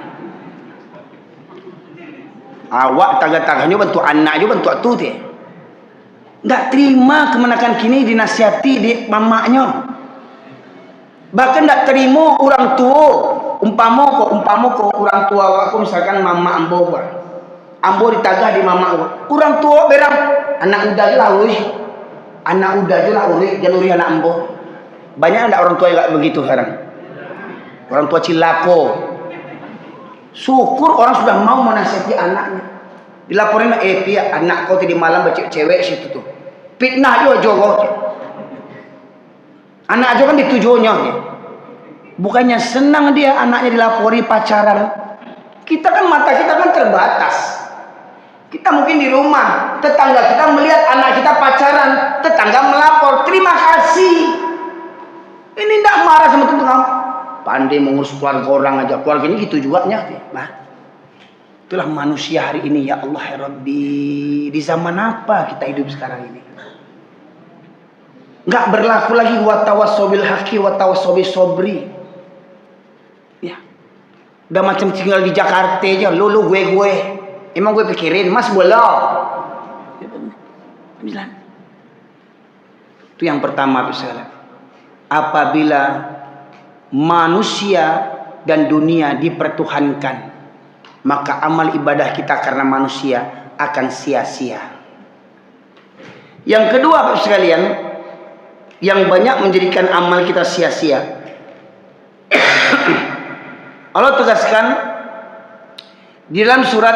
Awak tagah-tagahnya bentuk anak juga bentuk tu teh. Nggak terima kemenakan kini dinasihati di mamaknya. Bahkan nggak terima orang tua. Umpama ko orang tua aku misalkan mama ambo gua. Ambo ditagah di mama gua. Orang tua berang anak udah lah weh. Anak udah je lah urip jaluri anak ambo. Banyak enggak orang tua yang begitu sekarang? Orang tua cilako. Syukur orang sudah mau menasihati anaknya. Dilaporin pia anak kau tadi malam baca cewek situ tuh. Fitnah juga jogo. Anak juga kan ditujuannya. Bukannya senang dia anaknya dilapori pacaran. Kita kan mata kita kan terbatas. Kita mungkin di rumah, tetangga kita melihat anak kita pacaran, tetangga melapor, terima kasih. Ini tidak marah sama tetangga. Pandai mengurus keluarga orang aja, keluarganya gitu juga nya. Nah, itulah manusia hari ini ya Allah ya Rabbi. Di zaman apa kita hidup sekarang ini? Nggak berlaku lagi watawassobil haqi watawassobil sobri. Ya, udah macam tinggal di Jakarta aja, lu gue. Emang gue pikirin, mas bola. Itu yang pertama misalnya. Apabila manusia dan dunia dipertuhankan, maka amal ibadah kita karena manusia akan sia-sia. Yang kedua Bapak sekalian, yang banyak menjadikan amal kita sia-sia, Allah tegaskan di dalam surat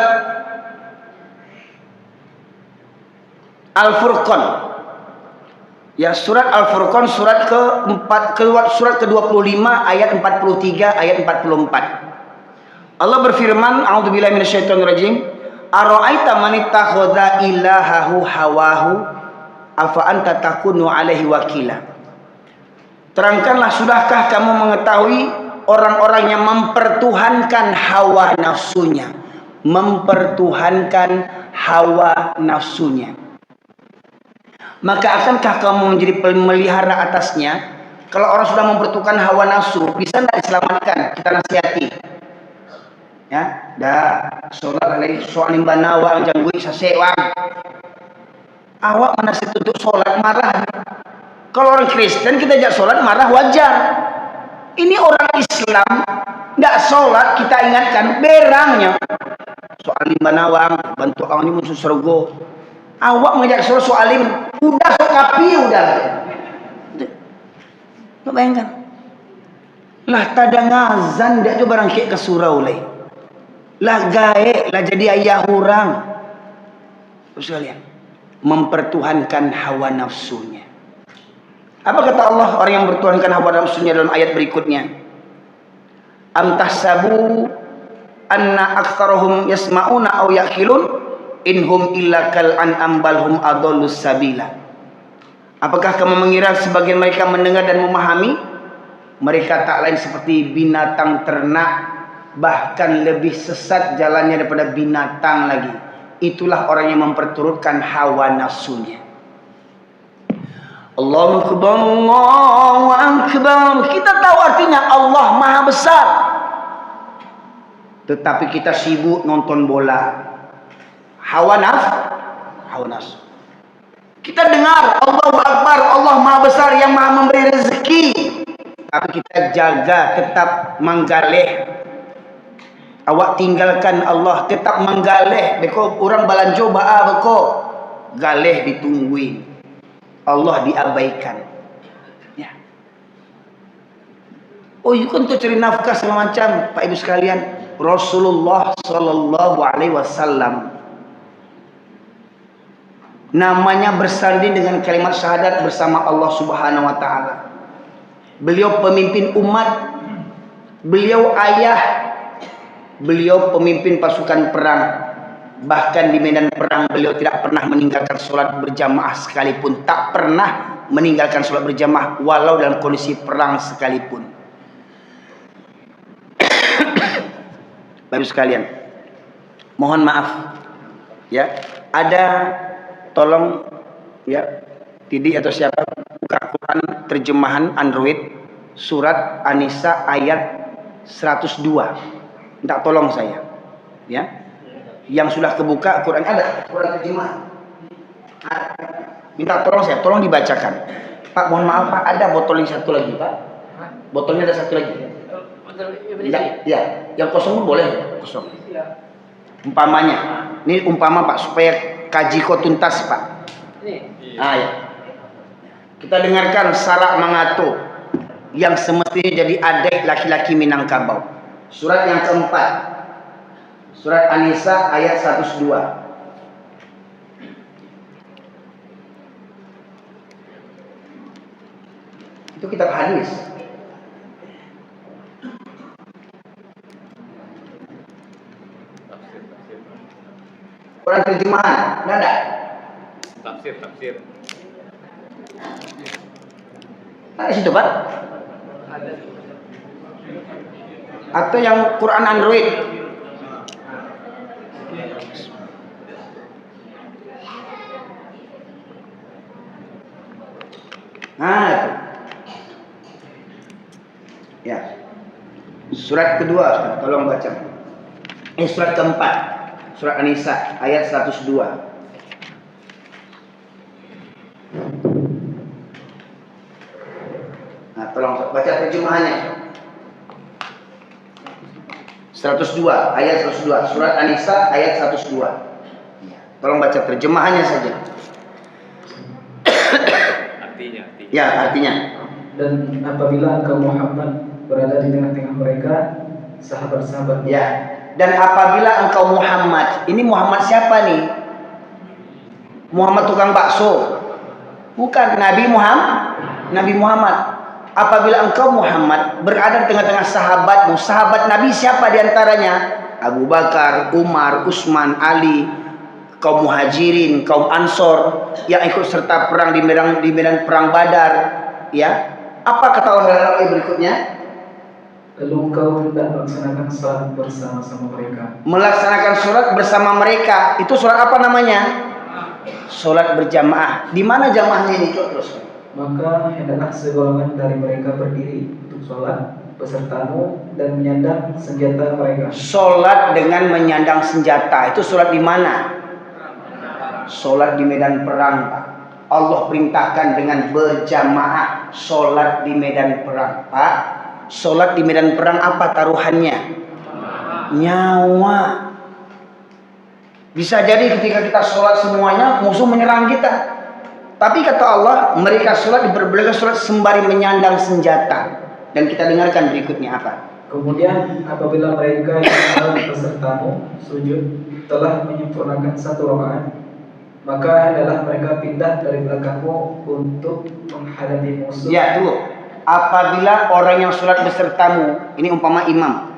Al-Furqan. Ya, surat Al-Furqan surat surat ke-25 ayat 43 ayat 44. Allah berfirman, a'udzubillahi minasyaitonirrajim, ara'aita man ittakhadha ilahahu hawahu afa anta takunu alaihi wakila. Terangkanlah, sudahkah kamu mengetahui orang-orang yang mempertuhankan hawa nafsunya, mempertuhankan hawa nafsunya, maka akankah kamu menjadi pemelihara atasnya? Kalau orang sudah mempertuhankan hawa nafsu, bisa tidak diselamatkan? Kita nasihati. Ya, dah sholat lagi soalim banawa janggui sasewang. Awak menasihat untuk sholat marah. Kalau orang Kristen kita ajak sholat marah wajar. Ini orang Islam tidak sholat kita ingatkan berangnya. Soalim banawang bantu orang ini musuh surga. Awak mengajak sholat soalim udah sokapi udah. Nggak bayangkan. Lah tada ngazan dia coba barang ke surau leh. Lah gae lah jadi ayah orang. Sekalian mempertuhankan hawa nafsunya. Apa kata Allah orang yang mempertuhankan hawa nafsunya dalam ayat berikutnya? Am tahsabu anna aktsarahum yasma'una aw yaqilun inhum illa kal an'am bal hum adallus sabila. Apakah kamu mengira sebagian mereka mendengar dan memahami? Mereka tak lain seperti binatang ternak, bahkan lebih sesat jalannya daripada binatang lagi. Itulah orang yang memperturutkan hawa nafsunya. Allahu Akbar, Allahu Akbar. Kita tahu artinya Allah Maha Besar, tetapi kita sibuk nonton bola. Hawa nafsu. Kita dengar Allahu Akbar, Allah Maha Besar yang Maha memberi rezeki, tapi kita jaga tetap menggaleh. Awak tinggalkan Allah, tetap menggaleh. Beko orang balanjo ba'a beko galeh ditungguin, Allah diabaikan. Ya. Oh, you kan tuh cari nafkah segala macam, Pak Ibu sekalian. Rasulullah Sallallahu Alaihi Wasallam namanya bersanding dengan kalimat syahadat bersama Allah Subhanahu Wa Taala. Beliau pemimpin umat, beliau ayah, beliau pemimpin pasukan perang. Bahkan di medan perang beliau tidak pernah meninggalkan sholat berjamaah sekalipun. Tak pernah meninggalkan sholat berjamaah walau dalam kondisi perang sekalipun. Bapak sekalian, mohon maaf ya, ada tolong ya Tidi atau siapa buka Quran terjemahan Android surat An-Nisa ayat 102. Minta tolong saya. Ya. Yang sudah kebuka Quran ada, Quran terjemahan. Minta tolong saya, tolong dibacakan. Pak, mohon maaf Pak, ada botol yang satu lagi Pak. Botolnya ada satu lagi. Ya, yang kosong pun boleh, kosong. Umpamanya, ini umpama Pak supaya kaji kau tuntas Pak. Ya. Kita dengarkan Sarak Mangato yang semestinya jadi adik laki-laki Minangkabau. Surat yang keempat, surat An-Nisa ayat 102. Itu kitab hadis. Quran terjemahan, ada? Tafsir. Ada situ Pak? Atau yang Quran Android? Nah, itu. Ya. Surat kedua, tolong baca. Surat keempat, surat An-Nisa ayat 102. Nah, tolong baca terjemahannya. 102, ayat 102. Surat An-Nisa ayat 102. Tolong baca terjemahannya saja. Artinya. Ya, artinya. Dan apabila engkau Muhammad berada di tengah-tengah mereka, sahabat-sahabat. Ya. Dan apabila engkau Muhammad, ini Muhammad siapa nih? Muhammad tukang bakso? Bukan, Nabi Muhammad. Apabila engkau Muhammad berada di tengah-tengah sahabatmu, sahabat Nabi siapa diantaranya? Abu Bakar, Umar, Utsman, Ali, kaum Muhajirin, kaum Ansor yang ikut serta perang di medan perang Badar. Ya, apa kata Allah dalam ayat berikutnya? Lalu engkau hendak melaksanakan salat bersama-sama mereka. Melaksanakan sholat bersama mereka. Itu sholat apa namanya? Sholat berjamaah. Di mana jamaahnya ini? Terus. Maka hendaklah segolongan dari mereka berdiri untuk sholat besertamu dan menyandang senjata mereka. Sholat dengan menyandang senjata. Itu sholat di mana? Sholat di medan perang, Pak. Allah perintahkan dengan berjamaah. Sholat di medan perang, Pak. Sholat di medan perang apa taruhannya? Nyawa. Bisa jadi ketika kita sholat semuanya musuh menyerang kita. Tapi kata Allah, mereka sholat di berbagai sholat sembari menyandang senjata. Dan kita dengarkan berikutnya apa? Kemudian apabila mereka yang sholat besertamu sujud telah menyempurnakan satu rakaat, maka adalah mereka pindah dari belakangmu untuk menghadapi musuh. Ya, tuh. Apabila orang yang sholat besertamu, ini umpama imam,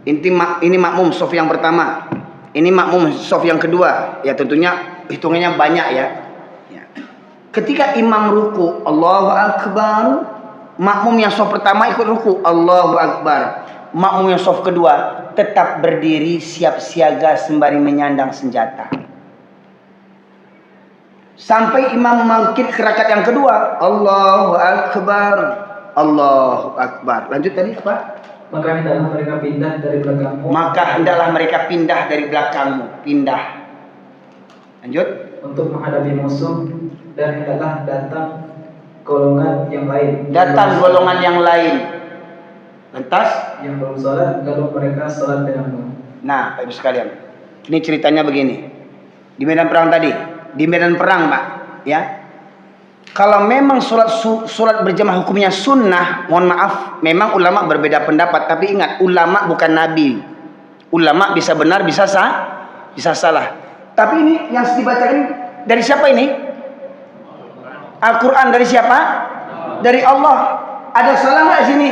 ini makmum sof yang pertama, ini makmum sof yang kedua, ya tentunya hitungannya banyak ya. Ketika imam ruku, Allahu Akbar, makmum yang sof pertama ikut ruku, Allahu Akbar, makmum yang sof kedua tetap berdiri siap siaga sembari menyandang senjata. Sampai imam bangkit ke rakaat yang kedua, Allahu Akbar, Allahu Akbar. Lanjut tadi apa? Maka hendaklah mereka pindah dari belakangmu. Maka hendaklah mereka pindah dari belakangmu. Pindah. Lanjut. Untuk menghadapi musuh, dan hendaklah datang golongan yang lain. Datang golongan yang lain. Lantas? Yang belum sholat, lalu mereka sholat denganmu. Nah, Pak Ibu sekalian, ini ceritanya begini. Di medan perang tadi, di medan perang, Pak, ya. Kalau memang sholat berjamaah hukumnya sunnah, mohon maaf, memang ulama berbeda pendapat. Tapi ingat, ulama bukan nabi. Ulama bisa benar, bisa salah. Tapi ini yang dibacakan dari siapa ini? Al-Quran dari siapa? Dari Allah. Ada salah nggak sini?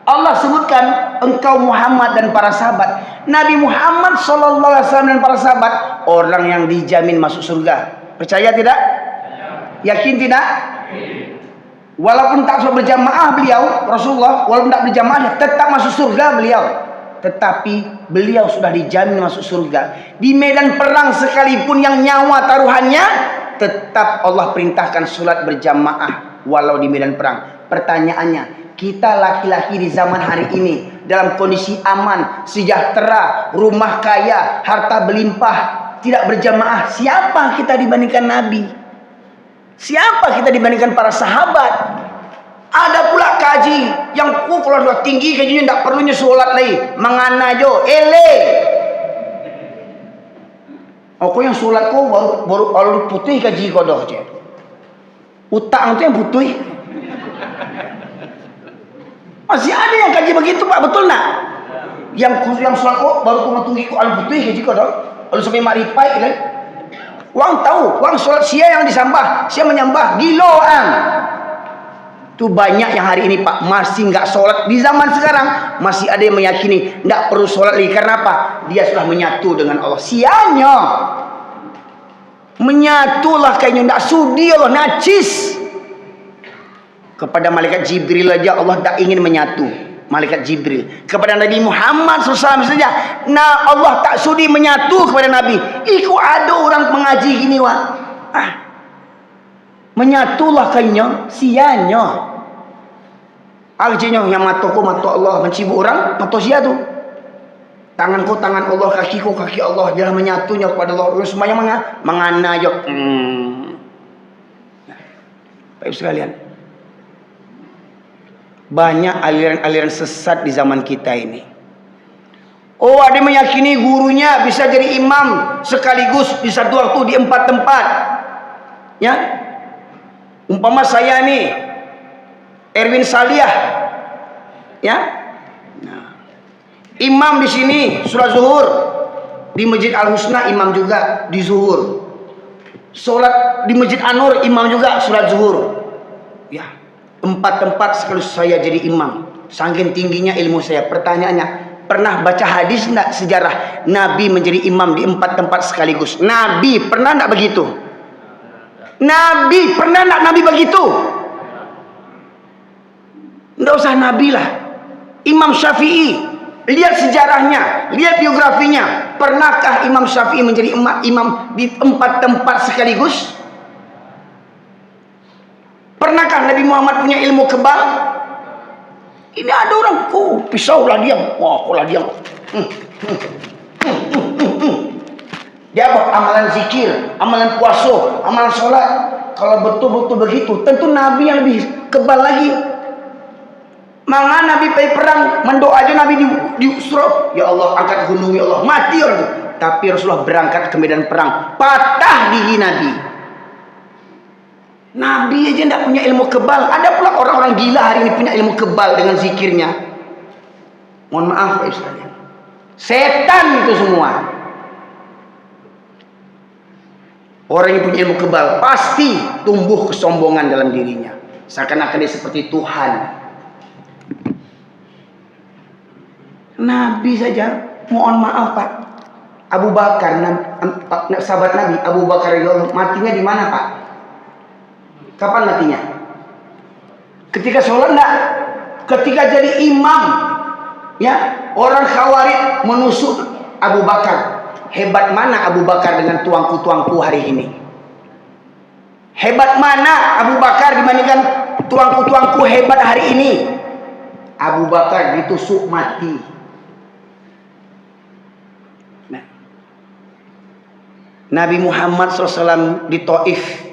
Allah sebutkan engkau Muhammad dan para sahabat. Nabi Muhammad SAW dan para sahabat orang yang dijamin masuk surga. Percaya tidak? Yakin tidak? Walaupun tak sholat berjamaah beliau, Rasulullah, walaupun tak berjamaah tetap masuk surga beliau. Tetapi beliau sudah dijamin masuk surga. Di medan perang sekalipun yang nyawa taruhannya, tetap Allah perintahkan sholat berjamaah walau di medan perang. Pertanyaannya, kita laki-laki di zaman hari ini dalam kondisi aman, sejahtera, rumah kaya, harta berlimpah, tidak berjamaah. Siapa kita dibandingkan Nabi? Siapa kita dibandingkan para sahabat? Ada pula kaji yang kalau sudah tinggi kajinya tidak perlunya sholat lagi, mengana jo, kau yang sholat kau baru putih kaji kau dah je. Utang tu yang putih. Masih ada yang kaji begitu Pak, betul nak? Yang sholat kau baru kau tunggu kau alu putih kaji kau dah. Lalu sampai maripai kan? Wang tahu, wang sholat sia yang disambah, sia menyambah giloan. Itu banyak yang hari ini Pak masih nggak sholat. Di zaman sekarang masih ada yang meyakini nggak perlu sholat lagi. Karena apa? Dia sudah menyatu dengan Allah. Sianya menyatulah kayaknya, nggak sudi Allah, najis. Kepada malaikat Jibril aja Allah tak ingin menyatu. Malaikat Jibril kepada Nabi Muhammad SAW saja, nah Allah tak sudi menyatu kepada Nabi. Iku ada orang mengaji gini wah. Menyatulah kayaknya sianya. Artinya yang mataku mata Allah, mencibuk orang mata sia tu. Tanganku tangan Allah, kakiku kaki Allah, dia menyatunya kepada Allah. Semuanya mengana je. Baik sekalian. Banyak aliran-aliran sesat di zaman kita ini. Oh, ada meyakini gurunya bisa jadi imam sekaligus di satu waktu di 4 tempat. Ya. Umpama saya nih Erwin Saliah. Ya. Nah, imam di sini sholat zuhur. Di Masjid Al-Husna imam juga di zuhur. Sholat di Masjid An-Nur imam juga sholat zuhur. Ya. 4 tempat sekaligus saya jadi imam. Saking tingginya ilmu saya. Pertanyaannya, pernah baca hadis enggak sejarah Nabi menjadi imam di 4 tempat sekaligus? Nabi pernah enggak begitu? Nabi pernah enggak Nabi begitu? Enggak usah Nabi lah. Imam Syafi'i, lihat sejarahnya, lihat biografinya. Pernahkah Imam Syafi'i menjadi imam di 4 tempat sekaligus? Pernahkah Nabi Muhammad punya ilmu kebal? Ini ada orang, pisau lah dia. Wah, kok lah dia. Dia buat amalan zikir, amalan puasa, amalan sholat. Kalau betul-betul begitu, tentu Nabi yang lebih kebal lagi. Maka Nabi pergi perang, mendoa aja Nabi di surau. Ya Allah, angkat gunung, ya Allah. Mati orang itu. Tapi Rasulullah berangkat ke medan perang, patah gigi Nabi. Nabi aja tidak punya ilmu kebal. Ada pula orang-orang gila hari ini punya ilmu kebal dengan zikirnya. Mohon maaf Bapak Ibu sekalian. Setan itu semua. Orang yang punya ilmu kebal pasti tumbuh kesombongan dalam dirinya. Seakan-akan dia seperti Tuhan. Nabi saja, mohon maaf Pak. Abu Bakar, sahabat Nabi, Abu Bakar matinya di mana Pak? Kapan matinya? Ketika sholat enggak? Ketika jadi imam, ya, orang Khawarij menusuk Abu Bakar. Hebat mana Abu Bakar dengan tuangku-tuangku hari ini? Hebat mana Abu Bakar dibandingkan tuangku-tuangku hebat hari ini? Abu Bakar ditusuk mati. Nah, Nabi Muhammad SAW di Taif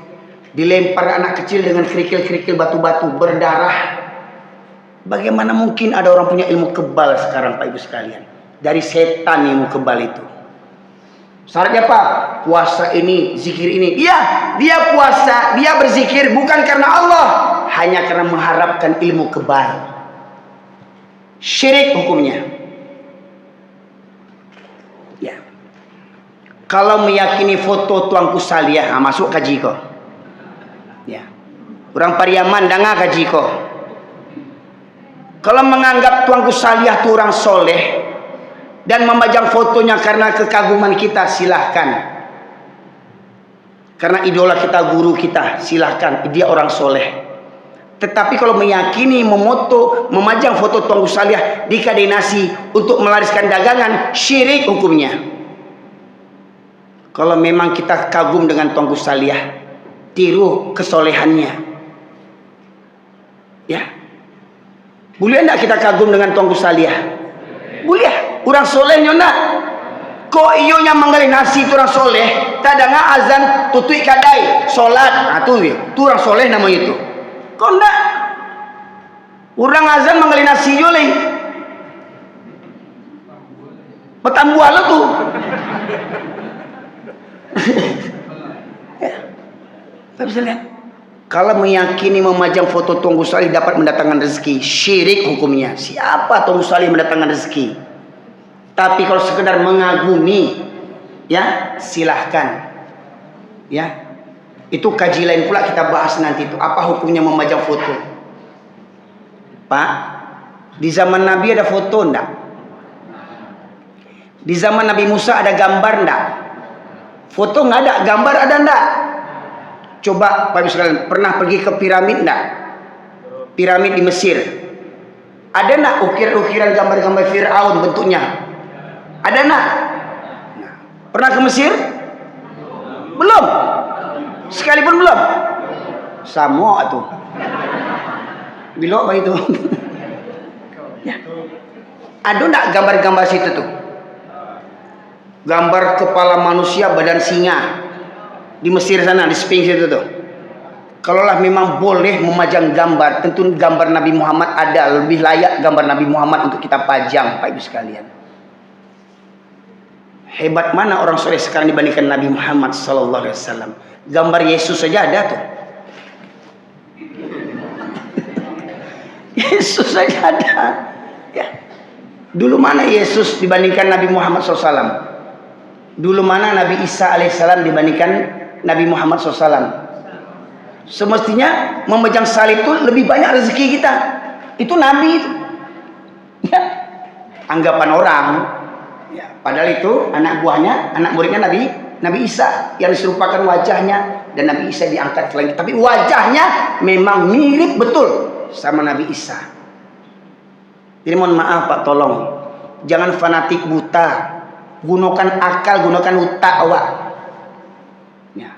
dilempar anak kecil dengan kerikil-kerikil batu-batu berdarah. Bagaimana mungkin ada orang punya ilmu kebal sekarang Pak Ibu sekalian? Dari setan ilmu kebal itu. Syaratnya apa? Puasa ini, zikir ini. Iya, dia puasa, dia berzikir bukan karena Allah, hanya karena mengharapkan ilmu kebal. Syirik hukumnya. Ya. Kalau meyakini foto tuanku Saliah, masuk kaji kok. Ya. Orang Pariaman danga kaji kok. Kalau menganggap tuanku Saliah itu orang soleh dan memajang fotonya karena kekaguman kita, silahkan. Karena idola kita, guru kita, silahkan. Dia orang soleh. Tetapi kalau meyakini, memoto, memajang foto tuanku Saliah di kedai nasi untuk melariskan dagangan, syirik hukumnya. Kalau memang kita kagum dengan tuanku Saliah, tiru kesolehannya. Ya. Boleh enggak kita kagum dengan Tuanku Salihah? Boleh. Orang soleh nyona. Kok iyo yang menggali nasi itu orang soleh, tak ada azan tutui kadai, solat, nah tu orang soleh namanya itu. Kok enggak? Orang azan menggali nasi joleh. Petambuah lo tuh. Ya. Tapi bisa lihat. Kalau meyakini memajang foto Tuanku Salih dapat mendatangkan rezeki, syirik hukumnya. Siapa Tuanku Salih mendatangkan rezeki? Tapi kalau sekedar mengagumi, ya silahkan. Ya, itu kaji lain pula kita bahas nanti itu. Apa hukumnya memajang foto? Pak, di zaman Nabi ada foto enggak? Di zaman Nabi Musa ada gambar enggak? Foto enggak ada, gambar ada enggak? Coba Pak Ibu sekalian, pernah pergi ke piramid enggak? Piramid di Mesir. Ada enggak ukiran-ukiran gambar-gambar Fir'aun bentuknya? Ada enggak? Nah, pernah ke Mesir? Belum. Sekalipun belum. Sama tuh. Bilok apa itu? Ya. Ada enggak gambar-gambar situ tuh? Gambar kepala manusia badan singa di Mesir sana, di Sphinx itu tuh. Kalaulah memang boleh memajang gambar, tentu gambar Nabi Muhammad ada, lebih layak gambar Nabi Muhammad untuk kita pajang, Pak Ibu sekalian. Hebat mana orang soleh sekarang dibandingkan Nabi Muhammad sallallahu alaihi wasallam. Gambar Yesus saja ada tuh. Yesus saja ada. Ya. Dulu mana Yesus dibandingkan Nabi Muhammad SAW? Dulu mana Nabi Isa alaihissalam dibandingkan Nabi Muhammad SAW? Semestinya memajang salib itu lebih banyak rezeki kita. Itu Nabi itu. Ya. Anggapan orang. Ya, padahal itu anak buahnya, anak muridnya Nabi Isa yang diserupakan wajahnya, dan Nabi Isa diangkat ke langit. Tapi wajahnya memang mirip betul sama Nabi Isa. Jadi mohon maaf Pak, tolong jangan fanatik buta. Gunakan akal, gunakan otak awak. Ya.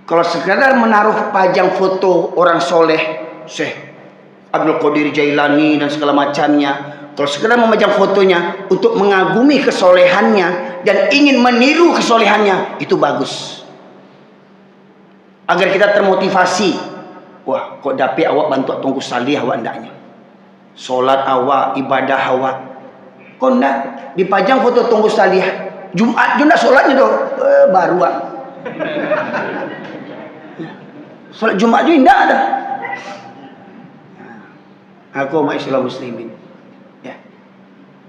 Kalau sekadar menaruh pajang foto orang soleh, Syekh Abdul Qadir Jailani dan segala macamnya, kalau sekedar memajang fotonya untuk mengagumi kesolehannya dan ingin meniru kesolehannya, itu bagus. Agar kita termotivasi. Wah, kok dapat awak bantu Tuanku Salih awak ndaknya. Solat awak, ibadah awak. Kok ndak dipajang foto Tuanku Salih? Jumat juga solatnya tuh baru ah. Solat Jumat juga ndak ada. Aku ma'asyiral muslimin.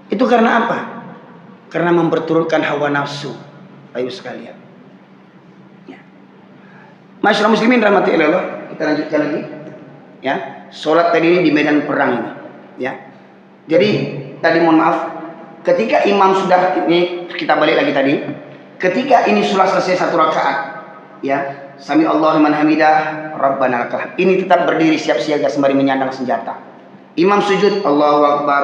Itu karena apa? Karena memperturutkan hawa nafsu, Bapak Ibu sekalian. Ya. Masyarakat muslimin rahmati Allah. Kita lanjutkan lagi. Ya, sholat tadi ini di medan perang ini. Ya. Jadi tadi mohon maaf, ketika imam sudah ini kita balik lagi tadi. Ketika ini sudah selesai satu rakaat, ya, sami Allahu liman hamidah, Rabbana lakal. Ini tetap berdiri siap siaga sembari menyandang senjata. Imam sujud, Allahu Akbar.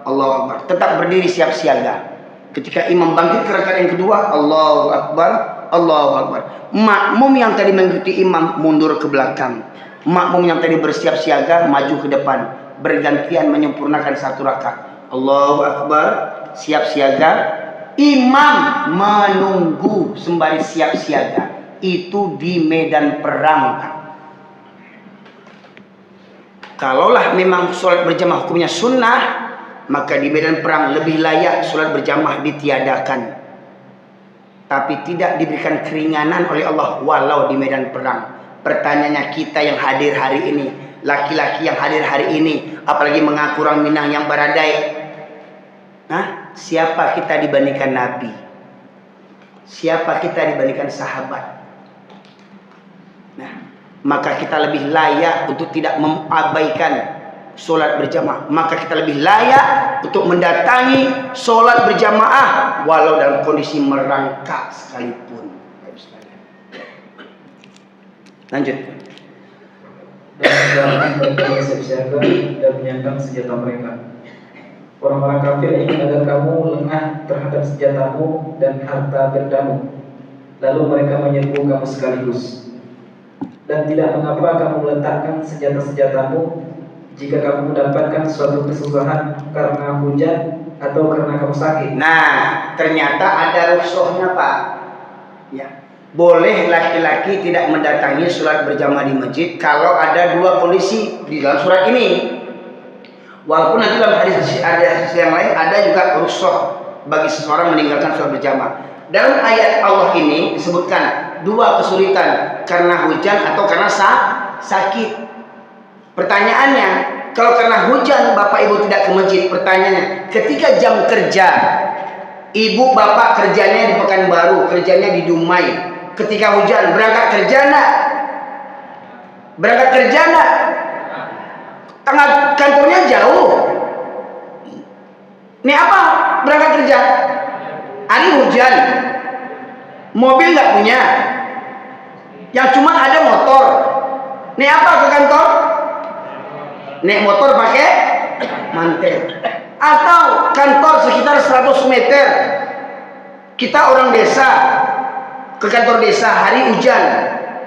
Allahu Akbar, tetap berdiri siap siaga. Ketika imam bangkit ke rakaat yang kedua, Allahu Akbar, Allahu Akbar. Makmum yang tadi mengikuti imam mundur ke belakang. Makmum yang tadi bersiap siaga maju ke depan, bergantian menyempurnakan satu rakaat. Allahu Akbar, siap siaga. Imam menunggu sembari siap siaga. Itu di medan perang. Kalaulah memang sholat berjamaah hukumnya sunnah, maka di medan perang lebih layak sholat berjamaah ditiadakan. Tapi tidak diberikan keringanan oleh Allah walau di medan perang. Pertanyaannya, kita yang hadir hari ini, laki-laki yang hadir hari ini, apalagi mengaku orang Minang yang baradai, siapa kita dibandingkan Nabi? Siapa kita dibandingkan sahabat? Nah, maka kita lebih layak untuk tidak mengabaikan solat berjamaah. Maka kita lebih layak untuk mendatangi solat berjamaah walau dalam kondisi merangkak sekalipun. Lanjut. Dan jangan mereka bersiap-siaga dan menyandang senjata mereka. Orang-orang kafir ingin agar kamu lengah terhadap senjatamu dan harta bendamu. Lalu mereka menyerbu kamu sekaligus. Dan tidak mengapa kamu meletakkan senjata-senjatamu jika kamu mendapatkan suatu kesusahan karena hujan atau karena kamu sakit. Nah, ternyata ada rukhsahnya, Pak. Ya. Boleh laki-laki tidak mendatangi sholat berjamaah di masjid kalau ada dua kondisi di dalam surat ini. Walaupun nanti dalam hadis yang lain ada juga rukhsah bagi seseorang meninggalkan sholat berjamaah. Dalam ayat Allah ini disebutkan dua kesulitan, karena hujan atau karena sakit. Pertanyaannya, kalau karena hujan Bapak Ibu tidak ke masjid, pertanyaannya, ketika jam kerja, Ibu Bapak kerjanya di Pekanbaru, kerjanya di Dumai, ketika hujan berangkat kerja enggak? Berangkat kerja enggak? Kantornya jauh. Ini apa? Berangkat kerja. Hari hujan, mobil nggak punya, yang cuma ada motor. Nih apa ke kantor? Naik motor pakai mantel. Atau kantor sekitar 100 meter. Kita orang desa, ke kantor desa hari hujan,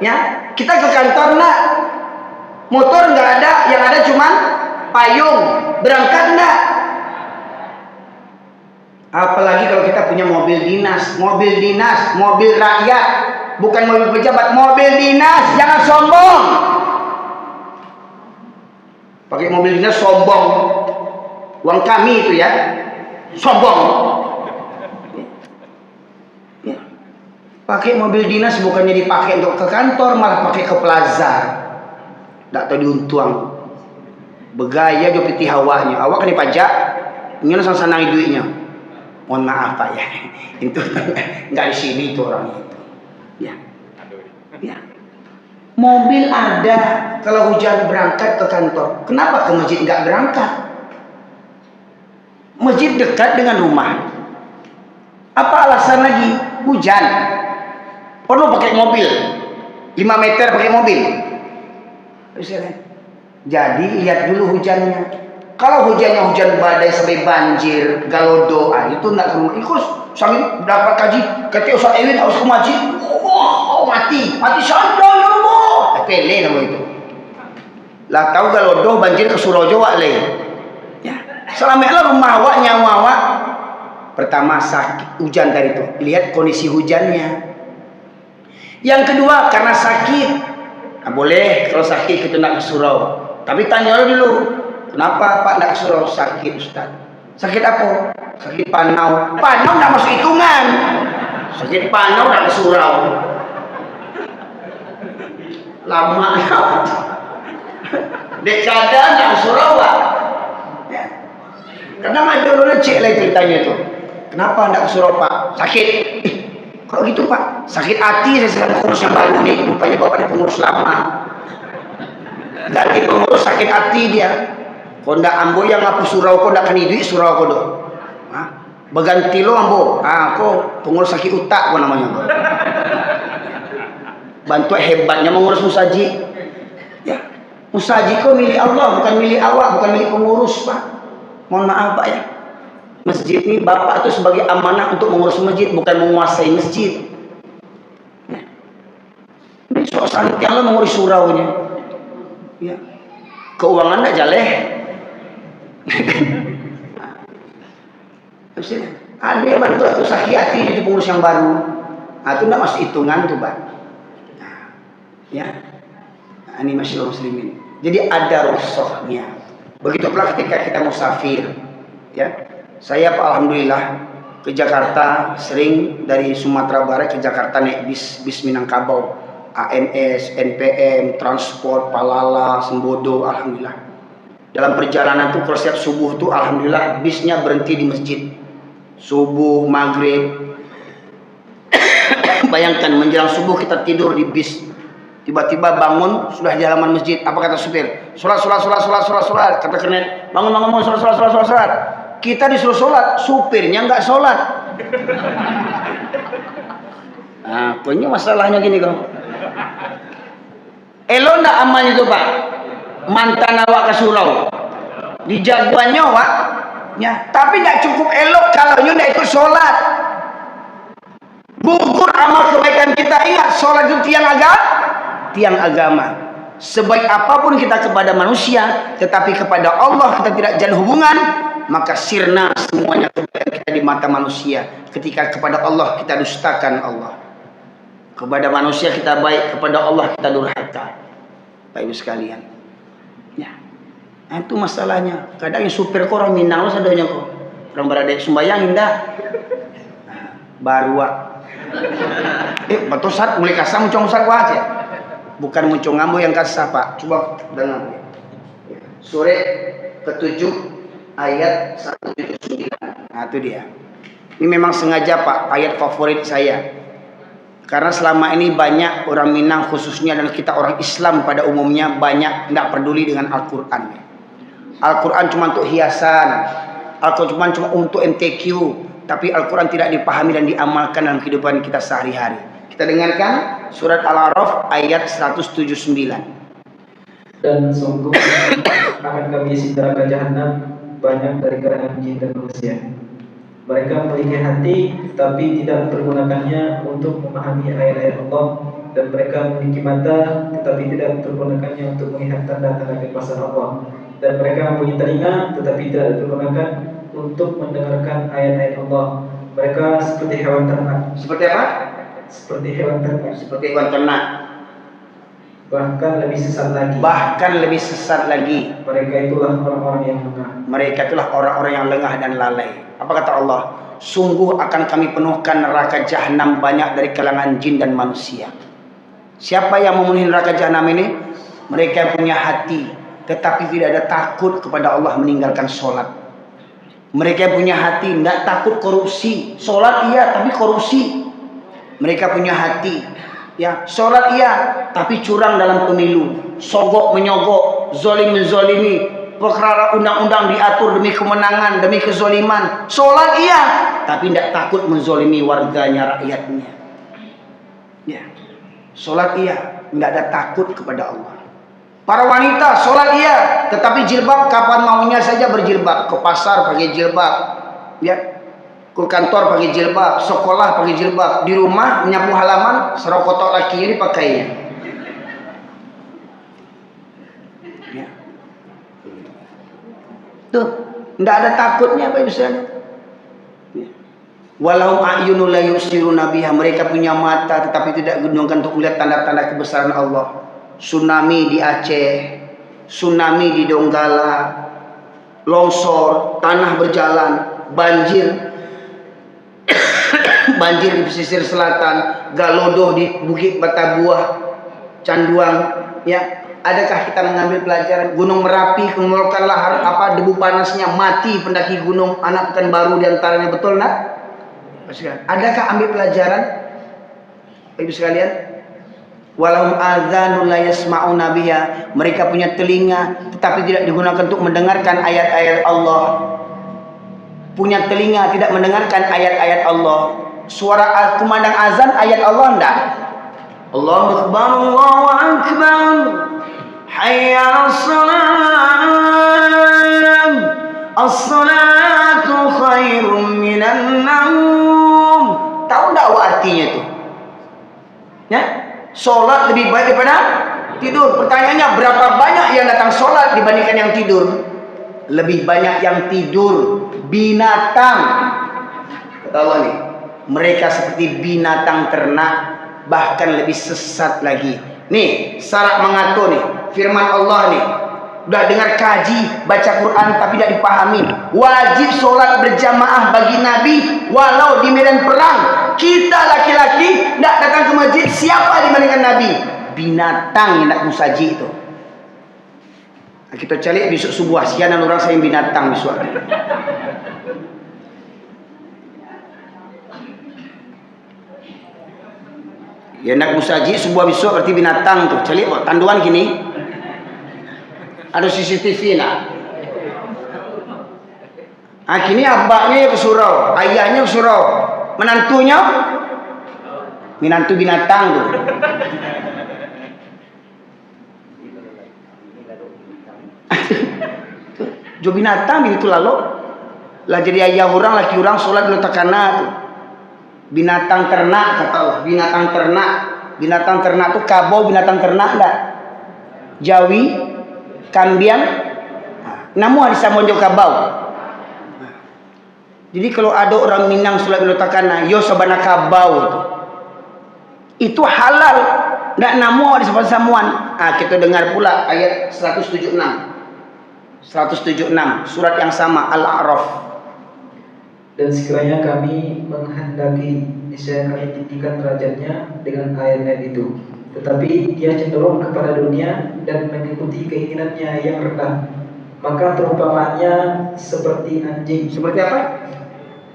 ya kita ke kantor nak, motor nggak ada, yang ada cuma payung, berangkat nak. Apalagi kalau kita punya mobil dinas, mobil rakyat, bukan mobil pejabat, mobil dinas, jangan sombong. Pakai mobil dinas sombong, uang kami itu ya, sombong. Ya. Pakai mobil dinas bukannya dipakai untuk ke kantor, malah pakai ke plaza. Tak tahu diuntuang, begaya jo piti hawanya, awak kan dipajak, ini sang-sanang duitnya. Mohon maaf Pak ya, itu nggak di sini itu orang itu. Ya, ya. Mobil ada, kalau hujan berangkat ke kantor. Kenapa ke masjid nggak berangkat? Masjid dekat dengan rumah. Apa alasan lagi? Hujan. Perlu pakai mobil. 5 meter pakai mobil. Jadi lihat dulu hujannya. Kalau hujannya hujan badai sampai banjir, galodo, itu enggak ke rumah. Ikut sambil dapat kaji, ketika Ustaz Ewin harus ke masjid. Oh, mati sandal ya Allah. Pele nama itu. Lah tahu galodo banjir ke Surojo wak le. Ya, selamatlah rumah awak, nyawa awak. Pertama sakit hujan tadi itu. Lihat kondisi hujannya. Yang kedua karena sakit. Nah, boleh kalau sakit kita nak ke surau. Tapi tanya dulu. Kenapa Pak nak suruh sakit Ustaz? Sakit apa? Sakit panau. Panau nak masuk hitungan. Sakit panau nak ke surau. Lama ya. Dekada nak ke surau Pak. Ya. Kadang ada orang cek lagi ceritanya itu. Kenapa nak ke surau Pak? Sakit. Kalau gitu Pak, sakit hati saya sedang pengurus yang baru nih. Rupanya Bapak pengurus lama. Dari pengurus sakit hati dia. Kau ndak ambo yang ngapu surau kau ndak kani duit surau kau doh. Berganti lo ambo. Kau pengurus sakit utak kau namanya. Bantu hebatnya mengurus musaji. Ya, musaji kau milik Allah bukan milik awak, bukan milik pengurus Pak. Mohon maaf Pak ya. Masjid ini Bapak itu sebagai amanah untuk mengurus masjid, bukan menguasai masjid. Ya. Ini soal santai Allah mengurus suraunya. Ya. Keuangan ndak jaleh. Ada yang bantu atau sakit hati jadi pengurus yang baru. Itu tidak masuk hitungan tuh Pak. Ya, ini masih muslimin. Jadi ada rukhsahnya. Begitu pula ketika kita musafir. Ya, saya Pak alhamdulillah ke Jakarta sering dari Sumatera Barat ke Jakarta naik bis Minangkabau, AMS, NPM, transport, Palala, Sembodo, alhamdulillah. Dalam perjalanan tuh kalau setiap subuh tuh alhamdulillah bisnya berhenti di masjid. Subuh, maghrib. Bayangkan menjelang subuh kita tidur di bis. Tiba-tiba bangun sudah di halaman masjid. Apa kata supir? Sholat. Kata kernet, bangun sholat. Kita disuruh sholat, supirnya nggak sholat. Nah, punya masalahnya gini kok. Elo ndak aman itu Pak. Mantan awak ke surau di jagoannya Wak ya, tapi tidak cukup elok kalau tidak ikut sholat. Gugur amal kebaikan kita. Ingat sholat itu tiang agama. Sebaik apapun kita kepada manusia, tetapi kepada Allah kita tidak jalin hubungan, maka sirna semuanya kebaikan kita di mata manusia. Ketika kepada Allah kita dustakan Allah, kepada manusia kita baik, kepada Allah kita durhaka. Bapak Ibu sekalian, ya, itu masalahnya. Kadang yang supir kok orang Minang loh sadanya kok, orang berada sembayang indah, baru betul saat mulai kasar muncung saat aja, bukan muncung ngambo yang kasar Pak. Coba dengar sore ke-7 ayat 179. Nah itu dia. Ini memang sengaja Pak, ayat favorit saya. Karena selama ini banyak orang Minang khususnya dan kita orang Islam pada umumnya banyak tidak peduli dengan Al-Quran. Al-Quran cuma untuk hiasan, Al-Quran cuma untuk MTQ, tapi Al-Quran tidak dipahami dan diamalkan dalam kehidupan kita sehari-hari. Kita dengarkan surat Al-A'raf ayat 179. Dan sungguh akan kami isi neraka jahanam banyak dari kalangan jin dan manusia. Mereka memiliki hati tetapi tidak mempergunakannya untuk memahami ayat-ayat Allah, dan mereka memiliki mata tetapi tidak mempergunakannya untuk melihat tanda-tanda kekuasaan Allah, dan mereka mempunyai telinga tetapi tidak digunakan untuk mendengarkan ayat-ayat Allah. Mereka seperti hewan ternak. Seperti apa? Seperti hewan ternak. Seperti hewan ternak. Bahkan lebih sesat lagi. Bahkan lebih sesat lagi. Mereka itulah orang-orang yang lengah. Mereka itulah orang-orang yang lengah dan lalai. Apa kata Allah? Sungguh akan kami penuhkan neraka jahanam banyak dari kalangan jin dan manusia. Siapa yang memenuhi neraka jahanam ini? Mereka yang punya hati tetapi tidak ada takut kepada Allah, meninggalkan sholat. Mereka yang punya hati tidak takut korupsi. Sholat iya tapi korupsi. Mereka punya hati, ya, sholat iya tapi curang dalam pemilu, sogok menyogok, zolim menzolimi, perkara undang-undang diatur demi kemenangan, demi kezoliman. Sholat iya tapi tidak takut menzolimi warganya, rakyatnya, ya. Sholat iya tidak ada takut kepada Allah. Para wanita sholat iya tetapi jilbab kapan maunya saja berjilbab, ke pasar pakai jilbab, ya, ke kantor pakai jilbab, sekolah pakai jilbab, di rumah menyapu halaman serokotok lakinya dipakainya, ya. Tuh tidak ada takutnya Pak Ibu sekalian. Walahum a'yunul la yusiruna biha, mereka punya mata tetapi tidak digunakan untuk melihat tanda-tanda kebesaran Allah. Tsunami di Aceh, tsunami di Donggala, longsor, tanah berjalan, banjir banjir di pesisir selatan, galodoh di Bukit Batabuah, Canduang, ya. Adakah kita mengambil pelajaran? Gunung Merapi mengeluarkan lahar debu panasnya, mati pendaki gunung anak Pekanbaru diantaranya, betul nak? Adakah ambil pelajaran Ibu sekalian? Walahum adzanun la yasma'una biha, mereka punya telinga tetapi tidak digunakan untuk mendengarkan ayat-ayat Allah. Punya telinga tidak mendengarkan ayat-ayat Allah. Suara kumandang azan ayat Allah enggak? Allahu akbar, Allahu akbar, hayya 'alas salam, as-salatu khairum minan naum. Tahu enggak artinya itu? Ya? Sholat lebih baik daripada tidur. Pertanyaannya, berapa banyak yang datang sholat dibandingkan yang tidur? Lebih banyak yang tidur. Binatang, kata Allah nih, mereka seperti binatang ternak, bahkan lebih sesat lagi. Nih syarat mengatur nih, firman Allah nih, udah dengar kaji baca Quran tapi tidak dipahami. Wajib sholat berjamaah bagi Nabi walau di medan perang. Kita laki-laki tidak datang ke masjid, siapa dibandingkan Nabi? Binatang yang nak musaji itu. Nah, kita cari besok subuh, sianan orang saya binatang besok. Ya nak musaji subuh besok berarti binatang tuh. Cari tanduan gini. Ada CCTV nak. Kini abahnya ke surau, ayahnya ke surau, menantunya menantu binatang tuh. Jo binatang itu lalu lah jadi ayah orang, laki orang sholat di takana tuh. Binatang ternak kata Allah, binatang ternak. Binatang ternak tuh kabau binatang ternak enggak? Jawi, Kambiang, namu hari samon jo kabau. Jadi kalau ada orang Minang sulat letakkan yo sabana kabau itu halal, ndak namu hari samuan. Kita dengar pula ayat 176 surat yang sama Al-A'raf. Dan sekiranya kami menghendaki, niscaya kami tinggikan derajatnya dengan ayat-ayat itu. Tetapi dia cenderung kepada dunia dan mengikuti keinginannya yang rendah. Maka perumpamaannya seperti anjing. Seperti apa?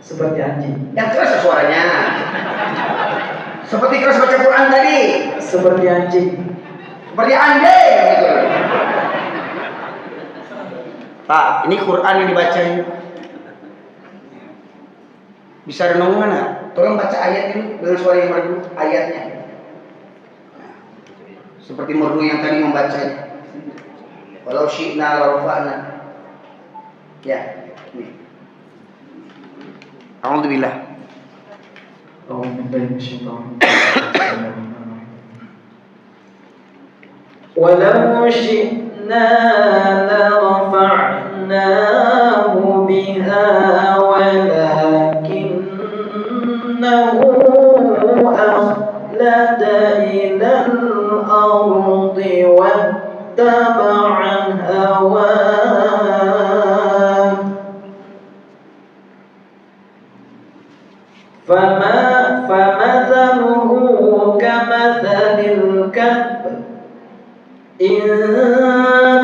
Seperti anjing. Yang keras suaranya. Seperti keras baca Quran tadi. Seperti anjing. Seperti anjing gitu. Pak, ini Quran yang dibaca ini. Bisa renungan nggak? Tolong baca ayat ini dengan suara yang merdu, ayatnya. Seperti merdu yang tadi membacanya. Walau syi'na la rafa'na. Ya, ini. Alhamdulillah. Walau syi'na la rafa'nahu biha أخلد إلى الأرض واتبع هواه فمثله كمثل الكلب إن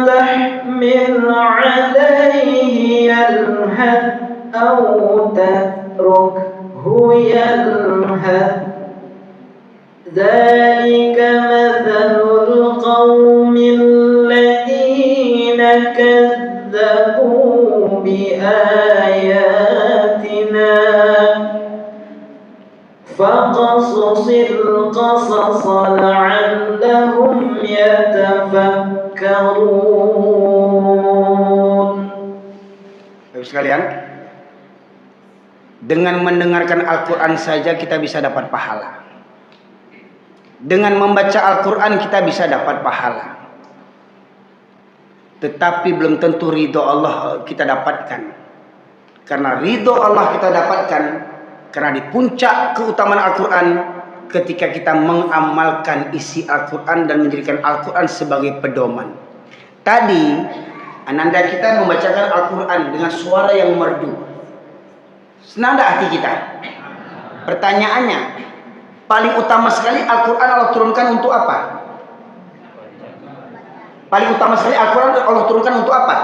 تحمل عليه يلهث أو تتركه يلهث ذلك مثل القوم الذين كذبوا بآياتنا فقصص القصص لعلهم يتفكرون. Bapak sekalian, dengan mendengarkan Al-Quran saja kita bisa dapat pahala. Dengan membaca Al-Quran kita bisa dapat pahala. Tetapi belum tentu ridho Allah kita dapatkan. Karena ridho Allah kita dapatkan karena di puncak keutamaan Al-Quran ketika kita mengamalkan isi Al-Quran dan menjadikan Al-Quran sebagai pedoman. Tadi ananda kita membacakan Al-Quran dengan suara yang merdu. Senada hati kita. Pertanyaannya, paling utama sekali Al-Quran Allah turunkan untuk apa? Paling utama sekali Al-Quran Allah turunkan untuk apa?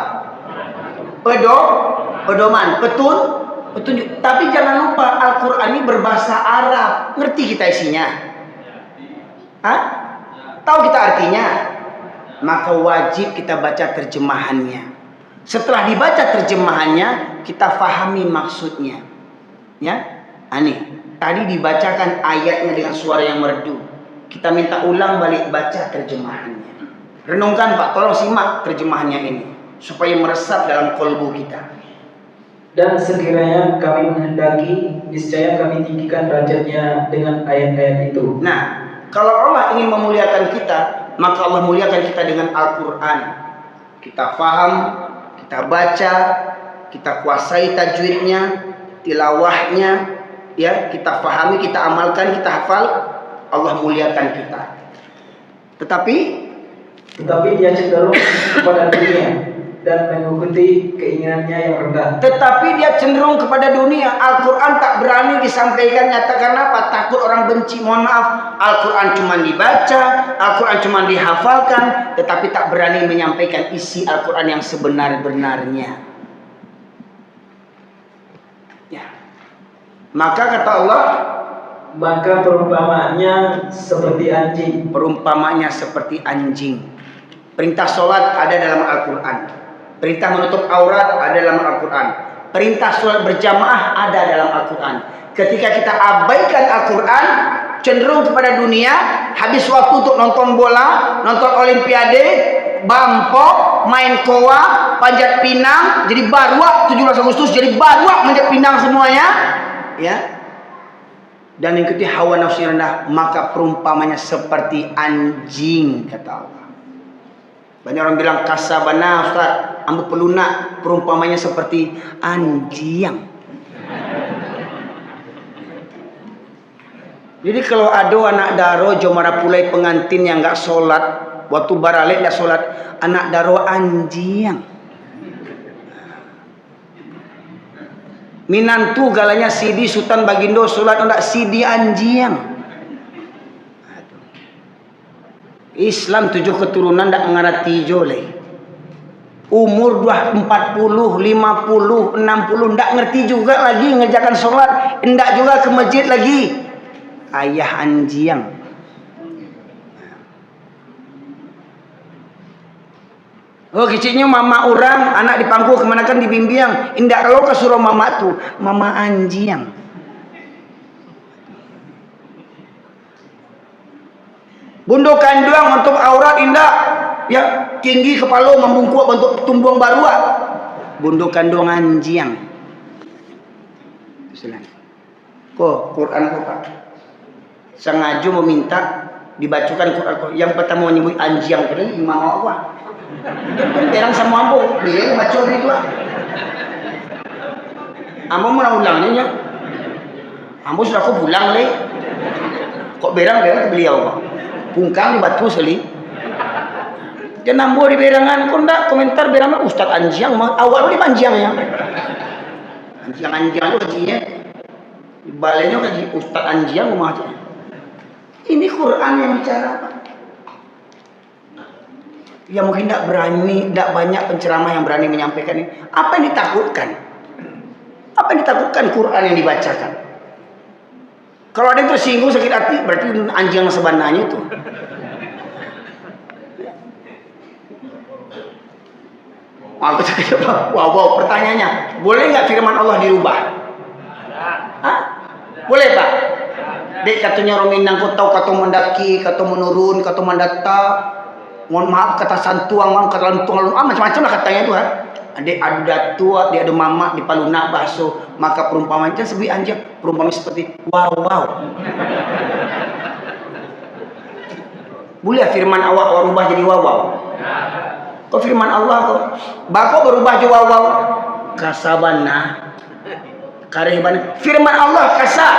Pedoman, petunjuk. Tapi jangan lupa Al-Quran ini berbahasa Arab. Ngerti kita isinya? Hah? Tahu kita artinya? Maka wajib kita baca terjemahannya. Setelah dibaca terjemahannya, kita fahami maksudnya. Ya, aneh. Tadi dibacakan ayatnya dengan suara yang merdu. Kita minta ulang balik baca terjemahannya. Renungkan Pak, tolong simak terjemahannya ini supaya meresap dalam kolbu kita. Dan sekiranya kami menghendaki, niscaya kami tinggikan derajatnya dengan ayat-ayat itu. Nah, kalau Allah ingin memuliakan kita, maka Allah muliakan kita dengan Al-Quran. Kita faham, kita baca, kita kuasai tajwidnya, tilawahnya, ya, kita fahami, kita amalkan, kita hafal, Allah muliakan kita. Tetapi dia cenderung kepada dunia dan mengikuti keinginannya yang rendah. Tetapi dia cenderung kepada dunia. Al-Quran tak berani disampaikan. Nyatakan apa? Takut orang benci. Mohon maaf, Al-Quran cuma dibaca, Al-Quran cuma dihafalkan, tetapi tak berani menyampaikan isi Al-Quran yang sebenar-benarnya. Ya. Maka kata Allah, maka perumpamaannya seperti anjing. Perumpamaannya seperti anjing. Perintah sholat ada dalam Al-Quran. Perintah menutup aurat ada dalam Al-Quran. Perintah sholat berjamaah ada dalam Al-Quran. Ketika kita abaikan Al-Quran, cenderung kepada dunia, habis waktu untuk nonton bola, nonton olimpiade, bampok, main koa, panjat pinang, jadi baruak 17 Agustus, jadi baruak manjat pinang semuanya, ya. Dan mengikuti hawa nafsu yang rendah, maka perumpamanya seperti anjing, kata Allah. Banyak orang bilang kasabana Ustaz, ambo pelunak, perumpamanya seperti anjing. Jadi kalau ada anak daro jomara pulai pengantin yang enggak sholat, waktu baralik enggak sholat, anak daro anjing. Minantu galanya sidi Sultan Bagindo sholat enggak sidi anjing. Islam 7 keturunan enggak mengerti joleh. Umur 40, 50, 60 enggak ngerti juga lagi ngerjakan sholat, enggak juga ke masjid lagi. Ayah anjing. Oh kecilnya mama orang, anak dipangku kemana kan dibimbing. Indah kalau kesuruh mama tuh, mama anjing. Bundukan doang untuk aurat indah, ya tinggi kepala membungkuk bentuk tumbuang barua. Bundukan doang anjing. Silakan. Kok Quran kok Pak? Sengaja meminta dibacakan Quran. Yang pertama menyebut anjing tadi imam apa? Berang sama ambo, dia baca gitu lah. Ambo mau ulangnya ya. Ambo sudah aku pulang le. Kok berang ke beliau Pak? Pungkang di batu sekali. Dia nambo di berangan kok ndak komentar berang Ustaz anjing awal di panjang ya. Anjing itu kajinya. Di balainya kaji Ustaz anjing rumah aja. Ini Quran yang bicara Pak. Ya mungkin tidak berani, tidak banyak penceramah yang berani menyampaikan ini. Apa yang ditakutkan? Apa yang ditakutkan Quran yang dibacakan? Kalau ada yang tersinggung sakit hati, berarti anjing sebenarnya itu. Aku cakap, wow, pertanyaannya, boleh nggak firman Allah dirubah? Hah? Boleh Pak? Dek katanya orang Minang kau tahu kata mendaki, kata menurun, kata mendata. Mohon maaf kata santuang, mohon kata lantuang, macam-macam lah katanya itu. Adik adu datua, dia ada mama di palunak bakso, maka perumpamaan itu sebagai anjing, perumpamaan seperti wow. Boleh firman awak berubah jadi wow. Kok firman Allah kok bako berubah jadi wow. Kasabana. Kareban firman Allah kasar.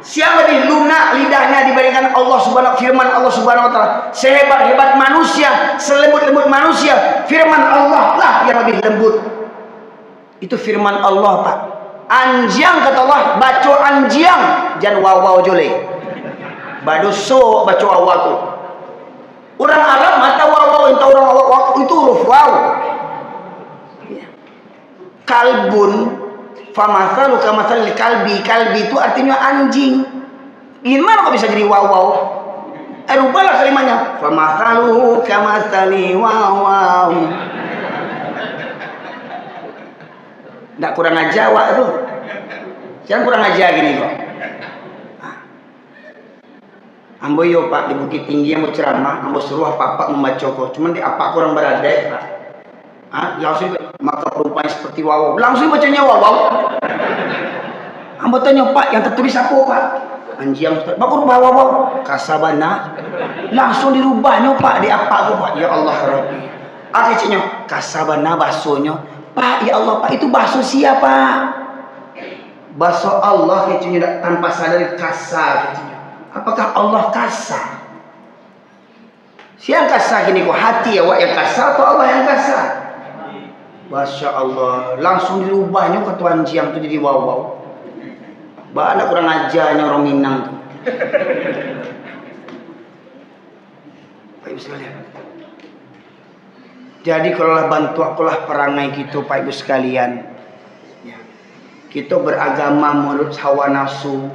Siapa lebih lunak lidahnya dibandingkan Allah Subhanahu firman Allah Subhanahu wa taala. Sehebat-hebat manusia, selembut-lembut manusia, firman Allah lah yang lebih lembut. Itu firman Allah, Pak. Anjing kata Allah, baca anjing, jangan wow jole. Badoso baca wow tu. Orang Arab mata wow, entah orang wow itu huruf wow. Kalbun famathalu kamathal kalbi itu artinya anjing. Gimana kok bisa jadi wow? Rubahlah kalimatnya. Famathalu kamathali wow. Nggak kurang ajar wak tuh. Jangan kurang ajar gini kok. Ambo yo Pak di Bukit Tinggi yang mau ceramah, ambo suruh Pak membaca kok. Cuman di apa kurang beradab Pak. Langsung maka perumpamaan seperti wow. Langsung bacanya wow. Ambo tanya Pak yang tertulis apa Pak? Anjing Ustaz. Baku rubah wow. Kasabana. Langsung dirubahnya Pak di apa kok Pak? Ya Allah Rabbi. Artinya kasabana bahasanya. Pak ya Allah Pak itu bahasa siapa? Bahasa Allah kecilnya tanpa sadar kasar kecilnya. Apakah Allah kasar? Siapa kasar gini kok hati ya Wak yang kasar atau Allah yang kasar? Masya Allah, langsung dirubahnya ke Tuan Jiang itu jadi wow. Banyak kurang ajarnya orang Minang tuh. Pak Ibu sekalian. Jadi kalaulah bantu akulah perangai gitu Pak Ibu sekalian. Ya. Kita beragama menurut hawa nafsu,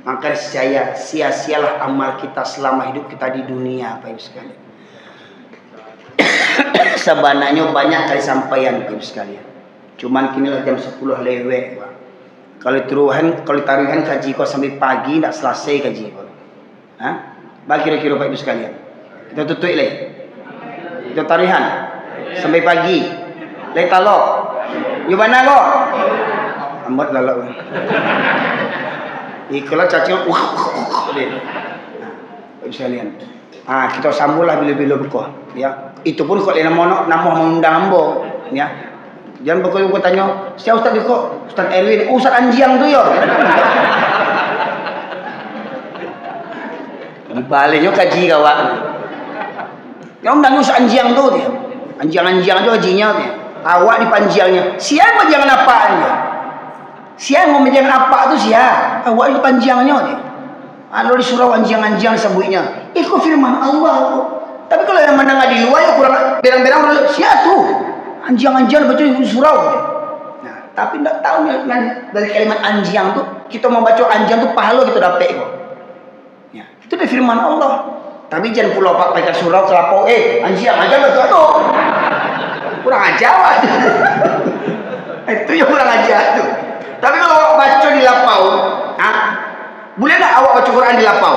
maka saya sia-sialah amal kita selama hidup kita di dunia Pak Ibu sekalian. Sebenarnya banyak kali sampaian Ibu sekalian. Cuman kinilah jam 10 lewat. Kalau tarihan kaji kau sampai pagi tidak selesai kaji kau. Bagi kira-kira Pak Ibu sekalian. Kita tutup le. Kita tarihan sampai pagi. Le talok. Yo mana kau? Ambat lalak. Ikulah cacing. Pak Ibu sekalian. Kita sambunglah bila-bila buka. Ya. Itu pun kalau nama mengundang ambo. Ya. Jangan buka tanya, siapa Ustaz kok? Ustaz Erwin, Ustaz Anjiang tu ya. Baliknya kaji kawan. Yang undang Ustaz Anjiang tu dia. Anjiang tu hajinya dia. Awak dipanjangnya. Siapa jangan apanya? Siapa mau menjangan apa tu siapa? Awak dipanjangnya dia. Kalau di surau anjiang-anjiang sebutnya. Itu firman Allah. Tapi kalau yang mendengar di luar ya kurang berang-berang siapa tu? Anjiang-anjiang baca di surau dia. Nah, tapi tak tahu dari kalimat anjiang tu kita membaca anjiang tu pahala kita dapat kok. Ya, itu dari firman Allah. Tapi jangan pula pakai surau kelapau anjiang aja betul tu. Kurang ajar. Itu yang kurang ajar tu. Tapi kalau awak baca di lapau, boleh tak awak baca Quran di lapau?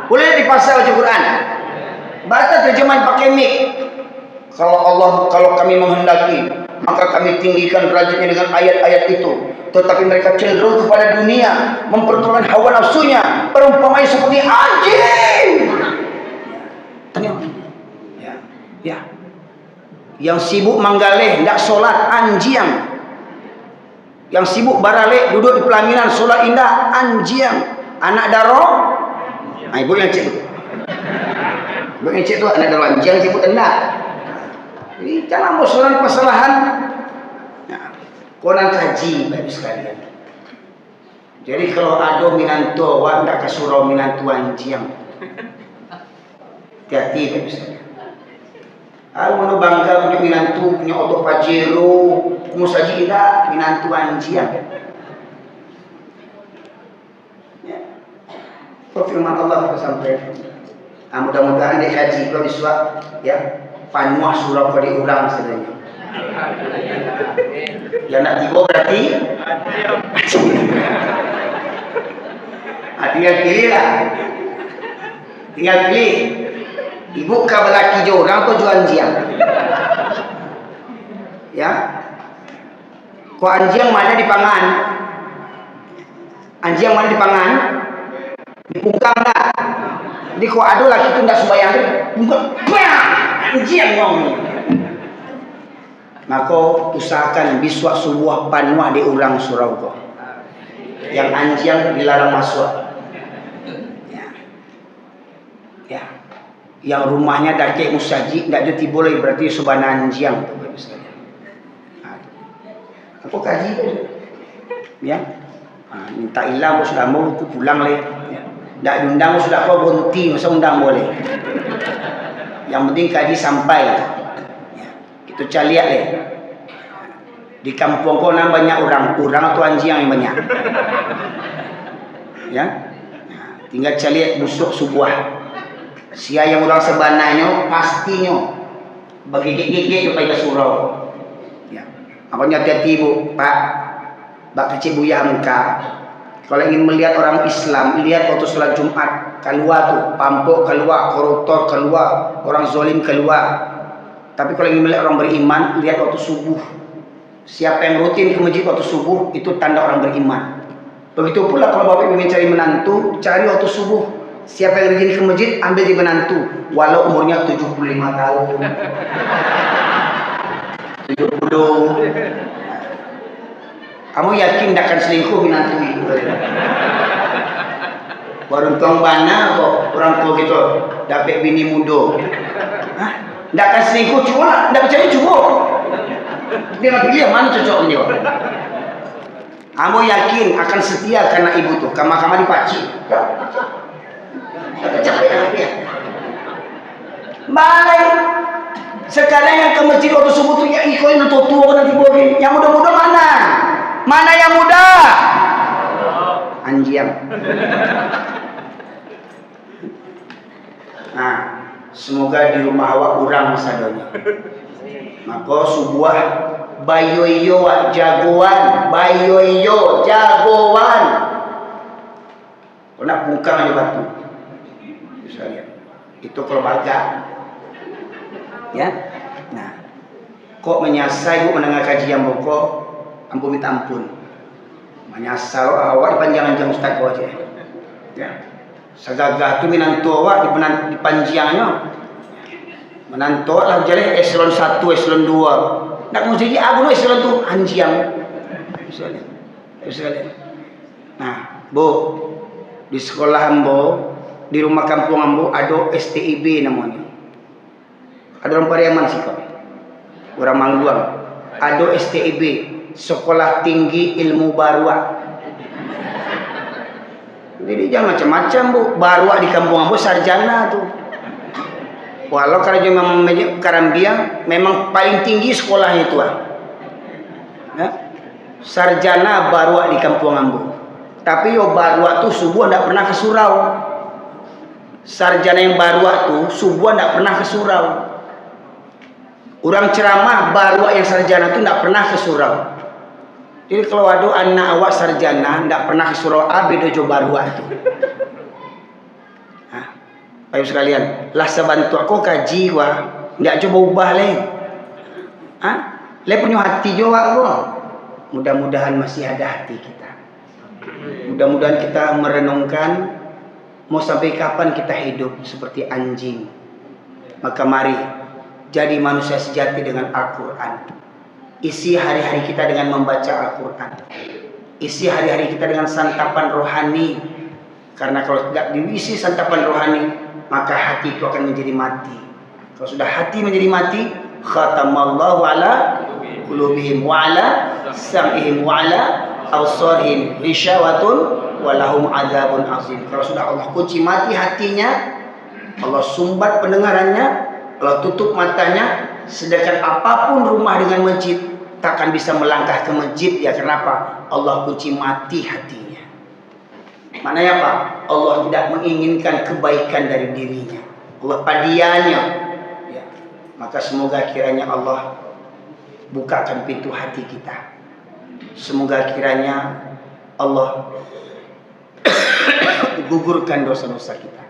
Boleh di pasar baca Quran? Baca terjemahan pakai mic. Kalau kami menghendaki, maka kami tinggikan derajatnya dengan ayat-ayat itu. Tetapi mereka cenderung kepada dunia, memperturutkan hawa nafsunya, perumpamaan seperti anjing. Tengok. Ya. Yang sibuk manggaleh, tidak solat, anjiang. Yang sibuk baralek, duduk di pelaminan, solat indah, anjiang. Anak daro, ibu yang cik tu. Ibu yang cik tu, anak daro anjiang, sibuk tendak. Jadi jangan bosan kesalahan. Kau nak kaji baik sekalian. Jadi kalau ada minantu, awak nak ke surau minantu anjiang. Hati-hati baik sekalian. Mau bangga punya minantu, punya otot pajero, musaji indah, minantu anjiang. Ya. Kalau firman Allah kita sampaikan. Mudah-mudahan dia kaji kalau disuap, ya, panuah surau pada orang sebenarnya. Yang nak tiba berarti, tinggal pilih lah, tinggal pilih. Ibu kau lelaki je orang kau jual anjiang. Ya. Kau anjiang mana di pangan? Anjiang mana di pangan? Di pungkang tak? Jadi kau ada laki tu tak sembahyang tu, pungkang, anjiang ngomong. Maka usahakan biswak sebuah panuah di orang surau kau. Yang anjiang dilarang masuk. Ya. Yang rumahnya dakik musaji tak ada tiba lagi berarti subana anjiang tu bagus sekali. Apa kaji tu? Ya. Minta ilang sudah mau tu pulang leh. Ya. Tak diundang sudah kau berhenti masa undang boleh. Yang penting kaji sampai. Ya. Kita caliat leh. Di kampung kau nak banyak orang tu anjiang yang banyak. Ya. Tinggal caliat busuk sebuah. Sia yang orang sebananya pastinya bagi gigit-gigit supaya ke surau. Ya. Makanya hati-hati bu, Pak, bak kecil buyah muka. Kalau ingin melihat orang Islam, lihat waktu sholat Jumat keluar tu, pampuk keluar, koruptor keluar, orang zolim keluar. Tapi kalau ingin melihat orang beriman, lihat waktu subuh. Siapa yang rutin ke masjid waktu subuh itu tanda orang beriman. Begitu pula kalau bapak ingin cari menantu, cari waktu subuh. Siapa yang rajin ke masjid, ambil di menantu. Walau umurnya 75 tahun. 70. Kamu yakin tidak akan selingkuh menantu itu? Baru tuang bana kok orang tua gitu dapat bini muda. Tidak akan selingkuh cuma tidak percaya cuba. Dia nak pilih mana cocoknya. Kamu yakin akan setia karena ibu tu. Kamar-kamar dipaci. Balik. Sekarang yang ke masjid waktu subuh tu yang ikut yang tua nanti boleh. Yang muda-muda mana? Mana yang muda? Anjiang. Nah, semoga di rumah awak kurang masadanya. Maka sebuah bayoyo jagoan, bayoyo jagoan. Kau nak bungkang aja batu. Itu kelembagaan. Ya. Nah, kok menyasar ibu mendengar kajian pokok, ampun minta ampun. Menyasar awak di panjangan jam ustaz kau aja. Ya. Sagagah tu menantu awak di panjiangnya. Menantu awak lah jadi eselon 1, eselon 2. Nak mau jadi aku eselon tu anjiang. Nah, Bu, di sekolah ambo, di rumah kampung ambo ada STIB namanya. Ada orang Pariaman sih kok. Orang Mangguang. Ada STIB, Sekolah Tinggi Ilmu Barua. Jadi jangan macam-macam, Bu. Barua di kampung ambo sarjana tuh. Walau kalau memang Karambia memang paling tinggi sekolahnya itu. Ya? Sarjana barua di kampung ambo. Tapi yo barua tuh subuh ndak pernah ke surau. Sarjana yang barua tuh subuh ndak pernah ke surau. Orang ceramah barua yang sarjana tuh ndak pernah ke surau. Jadi kalau ada anak awak sarjana ndak pernah ke surau beda jo barua itu. Hah? Ayo sekalian, lah sebantu aku kaji wah, ndak coba ubah le. Hah? Le punya hati jo wak. Mudah-mudahan masih ada hati kita. Mudah-mudahan kita merenungkan mau sampai kapan kita hidup seperti anjing. Maka mari jadi manusia sejati dengan Al-Quran. Isi hari-hari kita dengan membaca Al-Quran. Isi hari-hari kita dengan santapan rohani. Karena kalau tidak diisi santapan rohani, maka hati itu akan menjadi mati. Kalau sudah hati menjadi mati, khatamallahu ala qulubihim wa ala sam'ihim wa ala absarihim ghisyawatun wa lahum adzabun azim. Kalau sudah Allah kunci mati hatinya, Allah sumbat pendengarannya, Allah tutup matanya, sedangkan apapun rumah dengan masjid takkan bisa melangkah ke masjid ya. Kenapa? Allah kunci mati hatinya. Maknanya apa? Allah tidak menginginkan kebaikan dari dirinya. Allah padianya. Ya. Maka semoga kiranya Allah bukakan pintu hati kita. Semoga kiranya Allah gugurkan dosa-dosa kita.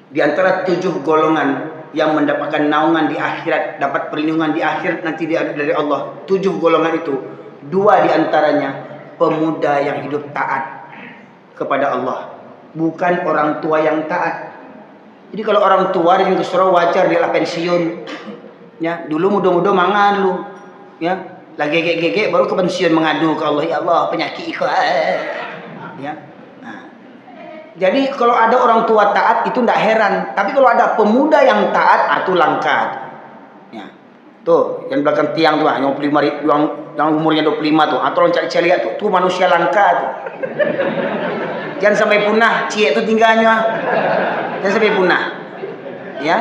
Di antara 7 golongan yang mendapatkan naungan di akhirat, dapat perlindungan di akhirat nanti dari Allah, 7 golongan itu, 2 di antaranya pemuda yang hidup taat kepada Allah, bukan orang tua yang taat. Jadi kalau orang tua yang kesuruh wajar dia lah pensiun. Ya, dulu muda-muda mangan lu. Ya, lagi gege baru ke pensiun mengadu ke Allah, ya Allah penyakit ikhwan. Ya. Nah. Jadi kalau ada orang tua taat itu tidak heran, tapi kalau ada pemuda yang taat itu langka. Ya. Tuh, yang belakang tiang tuh, yang umurnya 25 tuh, atau cari lihat tuh manusia langka tuh. Jangan sampai punah, cie itu tinggalnya. Jangan sampai punah. Ya.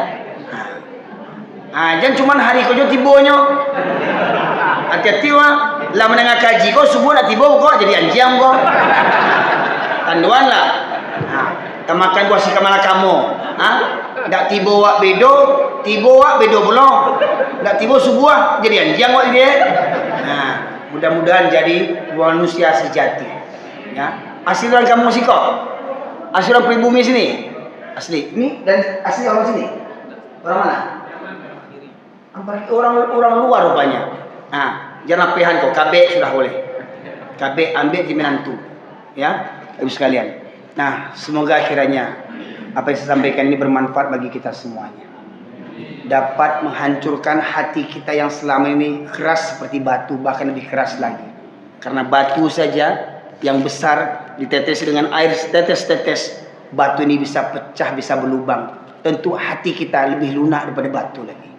Jangan cuman hari kojo tibonyo. Hati-hati wah, lah menengah kaji kok subuh nak tibo kok jadi anjing kok. Tanduan lah. Tamakan gua si kamala kamu. Dak tibo wak bedo belum. Dak tibo subuh jadi anjing wak dia. Nah, mudah-mudahan jadi manusia sejati. Ya. Asli orang kamu sih kok. Asli orang pribumi sini. Asli. Ini dan asli orang sini. Orang mana? Orang luar rupanya. Jangan apihan kok. KB sudah boleh. KB ambil di menantu. Ya, ibu sekalian. Nah, semoga akhirnya apa yang saya sampaikan ini bermanfaat bagi kita semuanya. Dapat menghancurkan hati kita yang selama ini keras seperti batu, bahkan lebih keras lagi. Karena batu saja yang besar ditetesi dengan air setetes-tetes, batu ini bisa pecah, bisa berlubang. Tentu hati kita lebih lunak daripada batu lagi.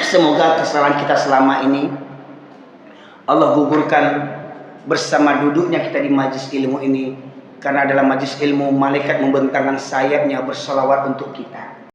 Semoga kesalahan kita selama ini Allah gugurkan bersama duduknya kita di majlis ilmu ini. Karena dalam majlis ilmu malaikat membentangkan sayapnya bersalawat untuk kita.